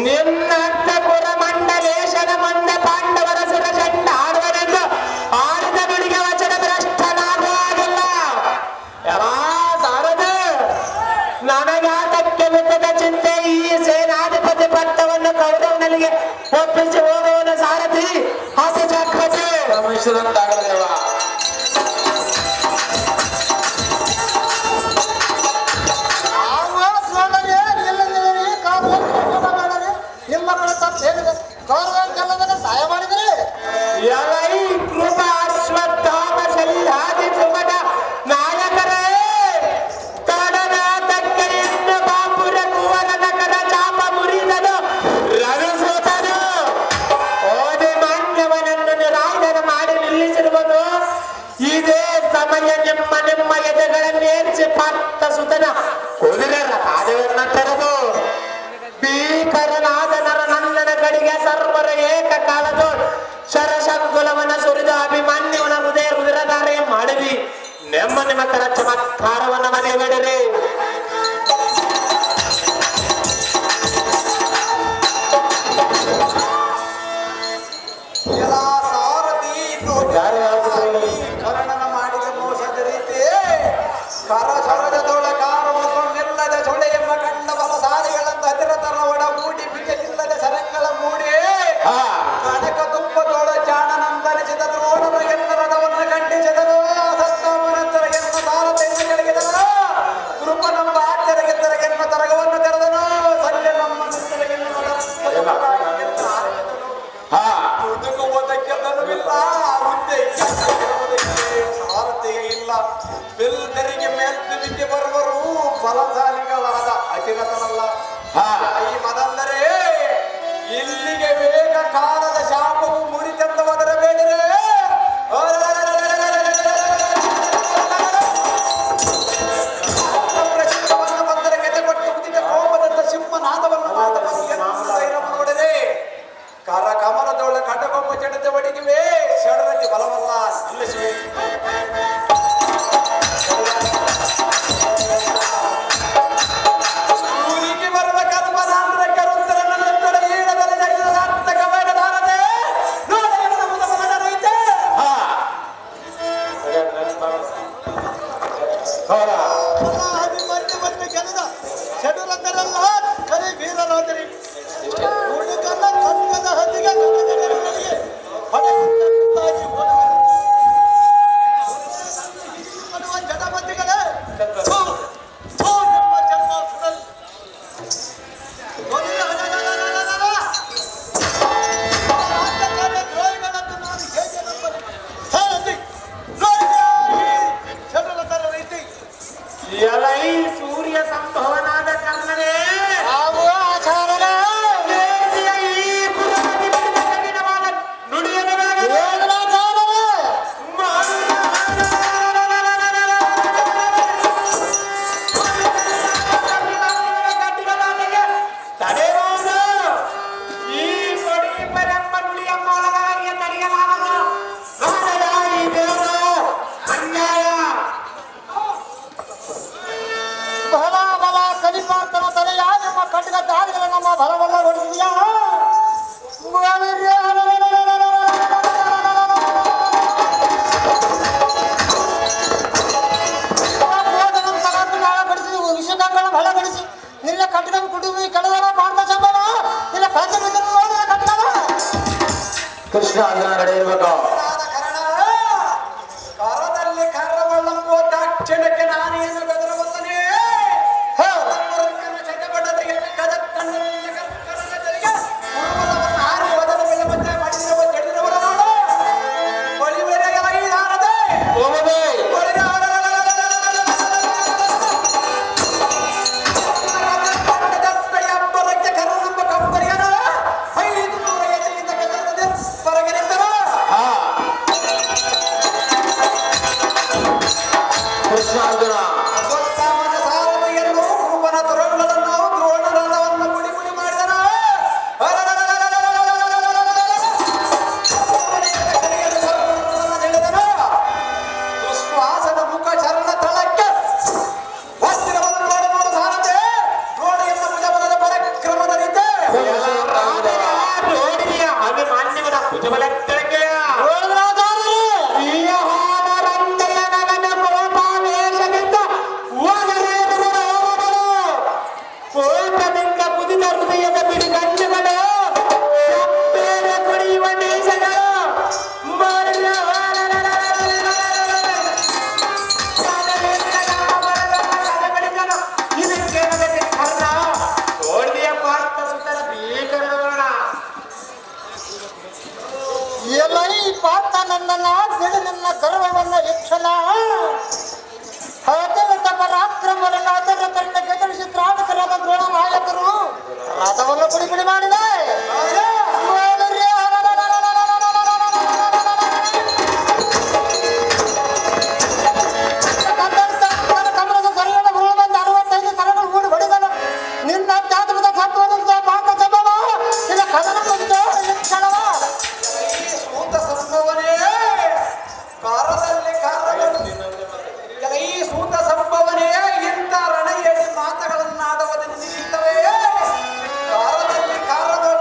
ನಿನ್ನಂತ ಪುರಮಂಡಲೇಶನ ಮುಂದೆ ಪಾಂಡವರ ಸುರಚಂಡ ಆಡುವನೆಂದು ಆಡಿದ ನುಡಿಗೆ ವಚನ ಭ್ರಷ್ಟನಾಗುವಾಗಿಲ್ಲ ಸಾರದು ನನಗಾತಕ್ಕೆ ಮುಖದ ಚಿಂತೆ ಈ ಸೇನಾಧಿಪತಿ ಪಟ್ಟವನ್ನು ಕೌರವನಿಗೆ ಒಪ್ಪಿಸಿ ಹೋಗುವನು ಸಾರಥಿ ಅತಿ ಚಕ್ರತೆ ಶ್ರಮಿಸಿದಂತಾಗದೇವ ಆವ ದ್ರೋಣರೇ ನಿಲ್ಲದಿಲ್ಲರಿ ಕಾವು ಎಂದರು ನಿಮ್ಮ ಕಡೆ ತಪ್ಪು ಹೇಳಿದೆ ಗೌರವ ಗೆಲ್ಲದನ್ನ ಸಹಾಯ ಮಾಡಿದ್ರಿ ಎಲೈ ಕೃಪ ಅಶ್ವತ್ಥಾಮ ಶಲ್ಯಾದಿ ಸುಮನ ನಾಯಕರೇ ತಡನಾದಕ್ಕೆ ಇನ್ನು ಬಾಪುರ ಕುವರ ನಗರ ಚಾಪ ಮುರಿದನು ರವಿಸುತ್ತನು ಓದಿ ಮಾನ್ಯವನನ್ನು ನಿರಾಧನ ಮಾಡಿ ನಿಲ್ಲಿಸಿರುವುದು ಇದೇ ಸಮಯ ನಿಮ್ಮ ಎದೆಗಳನ್ನೇರಿಸಿ ಪಾರ್ಥ ಸುತನ ಕುದುರೆರ ಕಾರ್ಯವನ್ನ ತೆರೆದು ಭೀಕರನಾದ ನರನಂದನ ಕಡೆಗೆ ಸರ್ವರ ಏಕಕಾಲದ ಶರಶಂಕುಲವನ ಸುರಿದ ಅಭಿಮನ್ಯುವನ ಹೃದಯ ರುದಿರಧಾರೆ ಮಾಡಿರಿ ನಿಮ್ಮ ಕರ ಚಮತ್ಕಾರವನ್ನ ಮನೆಗಡಿರಿ ಎಲ್ಲ ಸಾರಥಿ ಕರ್ಣನ ಮಾಡಿದ ಮೋಸದ ರೀತಿ ಕರ ಸೊರಗದೊಳ ಕಾರು ಮುಖನೆಲ್ಲದ ಸೊಳೆ ಎಂಬ ಕಂಡ ಬಲ ಸಾರಿಗಳಂತ ಹತ್ತಿರತರ ಒಡ ಮೂಡಿ ಬಿಚ್ಚಲಿಲ್ಲದ ಸರಂಗಳ ಮೂಡಿ ಕನಕ ತುಪ್ಪದೊಳ ಜಾಣನಂದನಿಸಿದ ದ್ರೋಣನ ಎನ್ನ ರಥವನ್ನು ಖಂಡಿಸಿದನು ಸತ್ತಮನಂತರ ಎನ್ನ ಸಾರಥೆಯನ್ನು ಕೆಳಗಿದನು ಕೃಪನಂಬ ಆಜ್ಞೆಗೆದ್ದರ ಎನ್ನ ತರಗವನ್ನು ತೆರೆದನು ಸಲ್ಯ ನಮ್ಮ ಯುದ್ಧಕ್ಕೆ ಮೆದ್ದಿಗೆ ಬರುವರು ಬಲಶಾಲಿಗಳಾದ ಅತಿರಥನಲ್ಲ. ಹಾ ಈ ಮದಂದರೆ ಇಲ್ಲಿಗೆ ವೇಗ ಕಾಲದ ಶಾಪವು ಮುರಿತೆಂದವದರ ಬೇಡರೆ ಪ್ರಶ್ನವನ್ನು ಬಂದರೆ ಗೆದೆಪಟ್ಟು ಉದಿದ ಕೋಪದಂತ ಸಿಂಹನಾದವನ್ನು ನೋಡಿದೆ. ಕರ ಕಮಲದೊಳ ಕಟಕೊಂಬ ಚಡದ ಬಡಿಗಿವೆ ಷಡರತಿ ಬಲವಲ್ಲ ನಿಲ್ಲಿಸುವೆ. ಊರಿಗೆ ಬರುವ ಕರ್ಮನಾಂದ್ರ ಕರುತ್ತರ ನನ್ನೊತ್ತಡ ಈಡದಲ್ಲಿ ಜಗದ ಸಾರ್ಥಕ ಬಡದಾರದೆ ನೋಡ ಎನ್ನ ಮುದಮನ ರೈತೆ. ಹಾ ಹೌದ ಅಭಿಮನ್ಯು ಮತ್ತೆ ಗೆಲ್ಲದ ಷಡುರತರಲ್ಲ ಕರಿ ವೀರರಾಜರಿ ಹುಡುಗನ ಕನ್ನದ ಹದಿಗೆ ಜಡಮತಿಗಳೇ ನಿಮ್ಮ ಜನ್ಮ ಸುಡಲ್ ದ್ರೋಹಿಗಳನ್ನು ನಾನು ಹೇಗೆ ನಂಬಲಿ? ಹೇಳಲಿ ಷಡುರತರ ರೀತಿ ಎಲೈ ಸೂರ್ಯ ಸಂಭವನಾದ ಕರ್ಣನೇ ಆಗುವ ಆಚಾರನ ವೇದಿಯ ಈ ಪುರಾಣಿ ಬರೆದ ಕಠಿಣವಾದ ನುಡಿಯನ್ನು ನಾನು ವೇದನಾಚಾರನ ತಡೆಯುವುದು ಈ ಕೊಡಿ ಪರಂಪರೆಯ ಮೂಲಗಳಿಗೆ ತಡೆಯಲಾಗದು. ನಾರದ ಈ ದೇವರು ಅನ್ಯಾಯ ಬಲ ಬಲ ಕಲಿಪಾರ್ತನ ತಲೆಯ ನಿಮ್ಮ ಖಡ್ಗ ದಾರಿಗಳ ನಮ್ಮ ಬಲವನ್ನ ಹೊಡೆದಿದೆಯಾ ವಿಷಯಗಳ ಬಲಗೊಳಿಸಿ ನಿನ್ನ ಕಟ್ಟಡ ಕುಟುಂಬಿ ಕಳೆದ ಪಾರ್ಥ ಸಂಭವ ನಿನ್ನ ಪಂಚಮಿತ್ರ ನೋಡಿದ ಕಟ್ಟಡ ಕೃಷ್ಣ ಅರ್ಜುನ ನಡೆಯಬೇಕು. ಕರಣ ಕರದಲ್ಲಿ ಕರ್ರಬಳ್ಳಂಬೋ ದಾಕ್ಷಿಣಕ್ಕೆ ನಾನೇನು ಬೆದರಬಲ್ಲನೆ. ಚಟಪಟರಿಗೆ ಕದತ್ತನ್ನಿಗೆ ಕರ್ಕರಗಳಿಗೆ ಕುರುಬಲವನ್ನು ಹಾರಿ ವದನ ಮೇಲೆ ಮತ್ತೆ ಮಾಡಿದಿರುವ ಜಡಿದಿರುವರ ನೋಡು. ಒಳಿಬೆರೆಗಳ ಈ ದಾರದೆ ಹೋಗದೆ ಅಬ್ಬರಕ್ಕೆ ಕರನಂಬ ಕಂಬರಿಯನ 500 ಎದೆಯಿಂದ ಕದರದೆ ಹೊರಗೆ ನಿಂತರು. ಹಾ ಕೃಷ್ಣ ಅರ್ಜುನ ಅಶ್ವತ್ಥಾಮನ ಸಾರಥಿಯನ್ನು ಕುರುಬನ ತುರಂಗಗಳನ್ನು ದ್ರೋಣರಥವನ್ನು ಪುಡಿ ಪುಡಿ ಮಾಡಿದನು. ದುಶ್ವಾಸನ ಮುಖ ಚರಣ ತಳಕ್ಕೆ ವಸ್ತ್ರವನ್ನು ನೋಡು ನೋಡು ಸಾರಥಿ ನೋಡಿ ಎನ್ನ ಭುಜಬಲದ ಪರಾಕ್ರಮದ ರೀತಿ. ರೋಡಿಯ ಅಭಿಮಾನ್ಯವನ ಭುಜಬಲಕ್ಕೆ ಕೋಪದಿಂದ ಕುದಿದ ಹೃದಯದ ಬಿಡಿಗಣ್ಣುಗಳು ಬೇರೆ ಕುಡಿಯುವ ದೇಶಗಳು ಇದಕ್ಕೆ ಕರ್ಣ ತೋಳಿಯ ಪಾರ್ಥ ಸುತ್ತರ ಭೀಕರಣ ಎಲೈ ಪಾರ್ಥ ನನ್ನನ್ನ ಬಿಡು ನನ್ನ ಗರ್ವವನ್ನ ಯಕ್ಷಣ ಅತಿರಥ ಪರಾಕ್ರಮರನ್ನ ಅತಿರಥರನ್ನ ಗೆದರಿಸಿ ತ್ರಾಣಕರಾದ ದ್ರೋಣ ನಾಯಕರು ರಥವನ್ನು ಪುಡಿ ಪುಡಿ ಮಾಡಿದೆ ಕಮಲದ ಸರಿಯಾದ ಗುರು ಬಂದು 65 ಸಲಗಳು ಹೂಡಿ ಹೊಡೆದನು ನಿನ್ನ ಜಾತಕದ ಸತ್ವದ ಪಾಠ ಸಂಭವ ನಿನ್ನ ಕದನ ಬಂದು ಯಕ್ಷಣವ ಈ ಸೂತ ಸಂಭವನೇ ಕಾರದಲ್ಲಿ ಕಾರಗಳು ಈ ಸೂತ ಸಂಭವನೇ ಇಂಥ ರಣಯಡಿ ಮಾತುಗಳನ್ನಾಡುವುದನ್ನು ನಿಲ್ಲಿಸುತ್ತವೆ. ಕಾರದಲ್ಲಿ ಕಾರಗಳು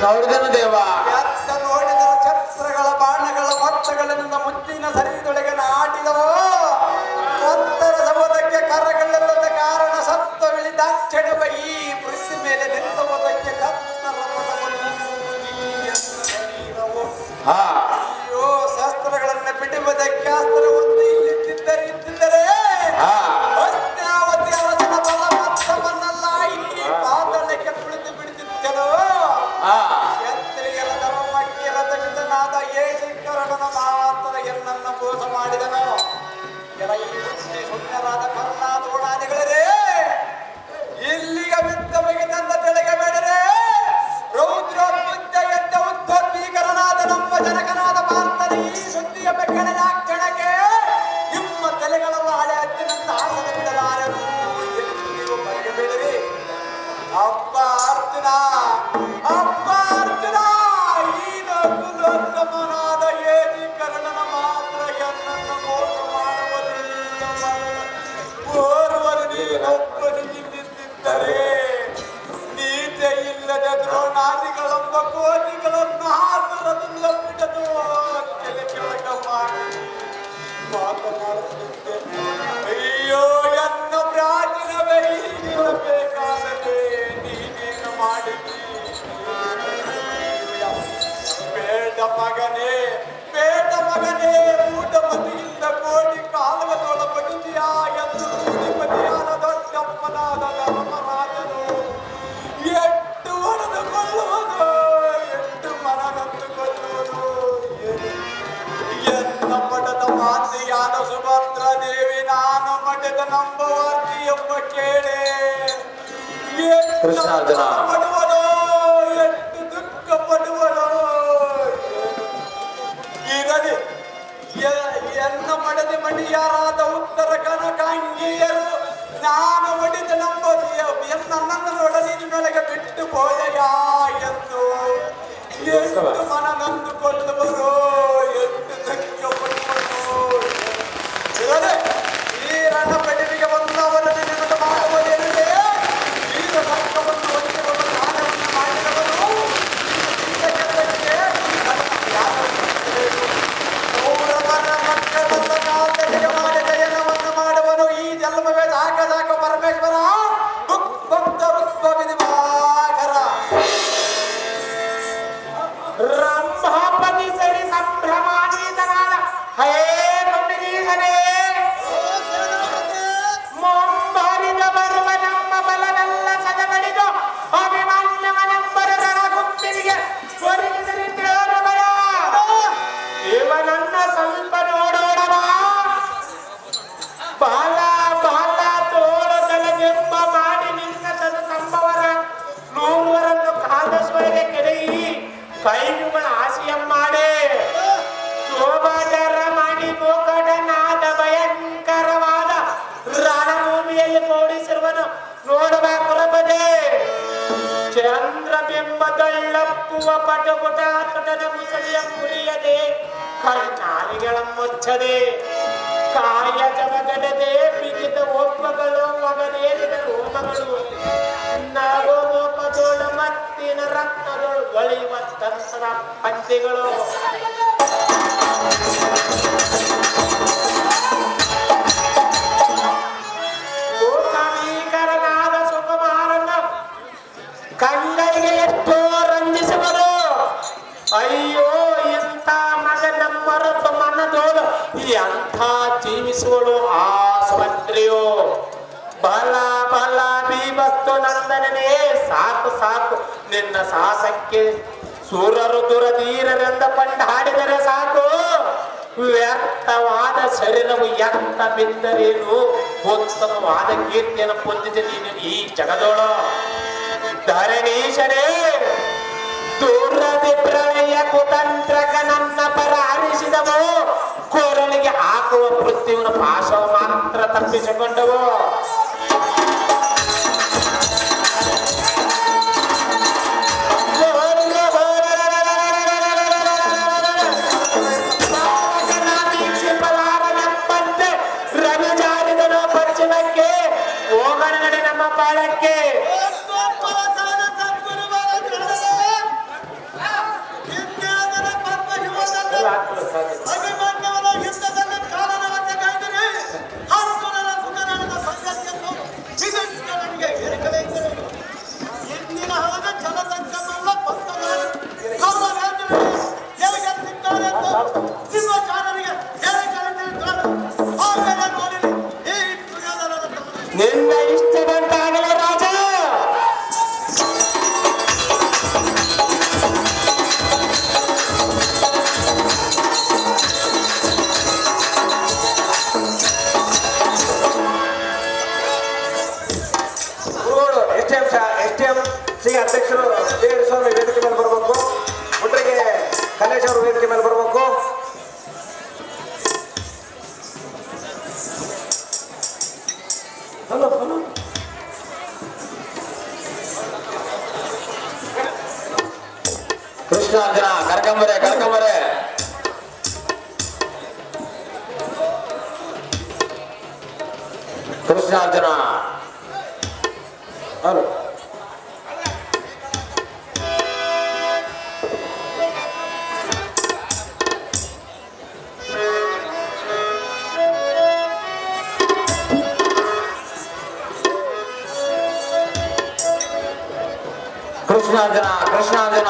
ನೋಡಿದನು ದೇವ. ಎತ್ತ ನೋಡಿದರು ಛತ್ರಗಳ ಬಾಣಗಳ ಮೊತ್ತಗಳಿಂದ ಮುತ್ತಿನ ಸರಿದೊಳಗೆ ನಾಟಿದವು. ಒತ್ತರ ಸಮುದಕ್ಕೆ ಕರಗಳಿಲ್ಲದ ಕಾರಣ ಸತ್ವವಿಳಿದಾಕ್ಷಣವ ಈ ಪೃಥ್ವಿ ಮೇಲೆ ನಿಲ್ಲುವುದಕ್ಕೆ ಕತ್ತರ ಹಾ ಅಯ್ಯೋ ಶಸ್ತ್ರಗಳನ್ನು ಬಿಡುವುದಕ್ಕೆ ಅಸ್ತ್ರವನ್ನು ಇಲ್ಲಿದ್ದರೆ ಹಾ ಅಸ್ತ್ರಾವತಿ ಅರಸನ ಬಲವತ್ತವನ್ನೆಲ್ಲ ಈ ಪಾದಲಕ್ಕೆ ತುಳಿದು ಬಿಡುತ್ತಿದ್ದೆನು. ಹಾ ಕ್ಷತ್ರಿಯರ ಧರ್ಮಕ್ಕೆ ರಥವಿದನಾದ ಏಕೀಕರಣನ ಮಾತ್ರ ಎನ್ನನ್ನು ಮೋಸ ಮಾಡಿದನು. ಕೆಲ ಈ ಬುದ್ಧಿ ಶೂನ್ಯರಾದ ಕರ್ಣಾದೋಣಾದಿಗಳೇ, ಇಲ್ಲಿಗ ಬಿದ್ದ ಬಗೆದಂತ ತಿಳಿಯಬೇಡರೆ. ರೌದ್ರೋದ್ಬುದ್ಧ ಎದ್ದ ಉದ್ಯೋದ್ಭೀಕರನಾದ ನಮ್ಮ ಜನಕನಾದ ಪಾರ್ಥನ ಈ ಸುದ್ದಿಯ ಬೆಕ್ಕಣಿನ ಕ್ಷಣಕ್ಕೆ ನಿಮ್ಮ ತಲೆಗಳೆಲ್ಲ ಹಳೆ ಹತ್ತಿನಂತ ಹಾಸನ ಬಿಡಲಾರೆನು ಎಂದು ನೀವು ಬರೆಯಬೇಡಿರಿ. ಅಪ್ಪ ಅರ್ಜುನ, ಅಪ್ಪ ಅರ್ಜುನ, ಈನ ಕುಲೋತ್ತಮನಾದ ಏಕೀಕರಣನ ಮಾತ್ರ ಎನ್ನನ್ನು ಮೋಸ ಮಾಡುವುದಿಲ್ಲ. ಓರ್ವರು ನೀನೊಬ್ಬರು ನಿಲ್ಲಿಸಿದ್ದರೆ ನೀತಿ ಇಲ್ಲದ ದ್ರೋಣಾದಿಗಳೆಂಬ ಕೋಟಿಗಳನ್ನು ಹಾಸನದಿಂದ ಬಿಡದು ತಲೆ ಕೆಳಗ ಮಾಡಿ ಮಾತನಾಡುತ್ತಿದ್ದೆ. ಅಯ್ಯೋ ಎನ್ನ ಪ್ರಾಚೀನವೇ ಹೀಗಿರಬೇಕಾದರೆ ನೀನೇನು ಮಾಡಿದಿ? ಬೇಡ ಮಗನೇ, ಬೇಡ ಮಗನೇ, ಊಟಮತಿಯಿಂದ ಕೋಟಿ ಕಾಲವದೊಳ ಬದುಕಿಯ ಎಂದು ಶ್ರೀಮತಿಯಾದ ದೊಡ್ಡಪ್ಪನಾದ ಧರ್ಮರಾಜನು ಎಷ್ಟು ಹೊಡೆದುಕೊಳ್ಳುವುದು, ಎಷ್ಟು ಮನನೊಂದುಕೊಳ್ಳುವುದು. ಎನ್ನ ಪಡೆದ ಮಾತೆಯಾದ ಸುಭದ್ರ ದೇವಿ ನಾನು ಪಡೆದ ನಂಬುವರ್ತಿ ಎಂಬ ಕೇಳೆ ಕೃಷ್ಣಾರ್ಜುನ. ಪಡುವಳು, ಎಷ್ಟು ದುಃಖ ಪಡುವಳು. ಇರಲಿ, ಎನ್ನ ಮಡದಿ ಮಣಿಯರಾದ ಉತ್ತರ ಕನಕಾಂಗಿಯರು ನಾನು ಒಡಿದ ನಂಬುದಿಯ ನನ್ನೊಡನೆ ನಿನ್ನೊಳಗೆ ಬಿಟ್ಟು ಹೋದೆಯಾ ಎಂದು ಎಷ್ಟು ಮನ ನೊಂದುಕೊಳ್ಳುವರು, ಎಷ್ಟು ದುಃಖ ಪಡುವರು. ಇರಲಿ, ಈ ರಣ ಬೆಡವಿಗೆ ಬಂದವರನ್ನು ನಿನಗೆ ಮಾಡುವುದೇನಿದೆ? ವೀರ ಸರ್ಕವನ್ನು ಹೊಂದಿರುವ ದಾನವನ್ನು ಮಾಡಿದವರು ಕೌರವರ ಮಕ್ಕಳನ್ನ ಕಾಲ್ದಡಿಗೆ ಮಾಡಿ ದಯನವನ್ನು ಮಾಡುವನು. ಈ ಜನ್ಮವೇ ಸಾಕ ಸಾಕು ಪರಮೇಶ್ವರ. ಭಕ್ತ ದಿವಾಕರ ರಂಭಾಪತಿ ಸರಿ ಸಂಭ್ರಮಾನ್ವಿತನಾದ ಹೇ ನುಡಿಗೀಗನೇ ಮುಂಬರಿದ ಬರುವ ನಮ್ಮ ಬಲವೆಲ್ಲ ಸದಗಡಿದು ಅಭಿಮನ್ಯವನೆಂಬರ ಗುಂಪಿನಿಗೆ ಒರಗಿದರಿದ್ದೇರ ಭಯ. ಇವನನ್ನ ಸ್ವಲ್ಪ ನೋಡೋಣವ. ಬಾಲ ಬಾಲ ತೋಳ ತಲೆಗೆಂಬ ಮಾಡಿ ನಿನ್ನ ತನ್ನ ಸಂಭವರ ನೂರುವರನ್ನು ಕಾಂಗ್ರೆಸ್ವರೆಗೆ ಕೆಡಗಿ ಕೈಗಳ ಆಶಯ ಮಾಡೆ ಶೋಭಾಚಾರ ಮಾಡಿ ಮೋಕಡನಾದ ಭಯಂಕರವಾದ ರಣಭೂಮಿಯಲ್ಲಿ ಕೂಡಿಸಿರುವನು ನೋಡಬೇಕುರಬದೆ. ಚಂದ್ರಬಿಂಬದಳ್ಳಪ್ಪುವ ಪಟಪುಟ ಕಟನ ಮುಸಳಿಯ ಮುರಿಯದೆ ಕಣ್ಣಾಲಿಗಳ ಮುಚ್ಚದೆ ಕಾಯ ಜಮಗಡದೆ ಬಿಗಿದ ಒಪ್ಪಗಳು ಮಗನೇರಿದ ರೋಮಗಳು ನಗೋಮೋಪದೋಳ ಮತ್ತಿನ ರಕ್ತದೊಳು ಬಳಿಯುವ ತಂತ್ರ ಪಂಥಿಗಳು. ಭೀಕರನಾದ ಸುಕುಮಾರನ ಕಣ್ಣರಿಗೆ ಎಷ್ಟೋ ರಂಜಿಸುವರು. ಅಯ್ಯೋ ಇಂಥ ಮಗ ನಮ್ಮರೊಬ್ಬ ಮನದೋಳು ಎಂಥ ಜೀವಿಸುವಳು ಆ ಸ್ವಂತ್ರಿಯೋ. ಬಲ ಬಲ ಬೀಬಸ್ತು ನಂದನೇ, ಸಾಕು ಸಾಕು ನಿನ್ನ ಸಾಹಸಕ್ಕೆ ಸೂರರು ದುರಧೀರರೆಂದ ಕೊಂಡಾಡಿದರೆ ಸಾಕು. ವ್ಯರ್ಥವಾದ ಶರೀರವು ಎತ್ತ ಬಿದ್ದರೇನು, ಉತ್ತಮವಾದ ಕೀರ್ತಿಯನ್ನು ಹೊಂದಿದೆ ನೀನು ಈ ಜಗದೋಳು. ಧರಣೀಶನೇ, ದೂರದಿ ಪ್ರಳಯ ಕುತಂತ್ರಕ ನನ್ನ ಪರ ಹರಿಸಿದವು. ಕೋರಲಿಗೆ ಹಾಕುವ ಮೃತ್ಯುವಿನ ಪಾಶವು ಮಾತ್ರ ತಪ್ಪಿಸಿಕೊಂಡವು. ರವಿಜಾರಿದನು ಪಶ್ಚಿಮಕ್ಕೆ ಹೋಗಣ ನಡೆ ನಮ್ಮ ಪಾಳಕ್ಕೆ. ಹಾಗ ಜಲದಂಕನೆಲ್ಲ ಕೊಂದವರು. ನಮ್ಮ ವೇದನೆ ಹೇಗೆ ಸಿಗ್ತಾರೆ ಎಂದು ನಿಮ್ಮ ಚಾರರಿಗೆ ಹೇಗೆ ಕಲಿತಿರುತ್ತಾರೆ. ಆಮೇಲೆ ನೋಡಿರಿ ಈ ತುಗಾದರದ ನಿನ್ನ ಇಷ್ಟದಂತಾಗಲಿ ರಾಜ. ಸಿ ಅಧ್ಯಕ್ಷರು ದೇವರ ಸ್ವಾಮಿ ವೇದಿಕೆ ಮೇಲೆ ಬರಬೇಕು. ಒಟ್ಟಿಗೆ ಕಲೇಶ್ ಅವರು ವೇದಿಕೆ ಮೇಲೆ ಬರಬೇಕು. ಕೃಷ್ಣಾರ್ಜುನ ಕರ್ಕೊಂಬರೆ ಕರ್ಕೊಂಬರೆ. ಕೃಷ್ಣಾರ್ಜುನ ಹಲೋ ಕೃಷ್ಣಾರ್ಜುನ ಕೃಷ್ಣಾರ್ಜುನ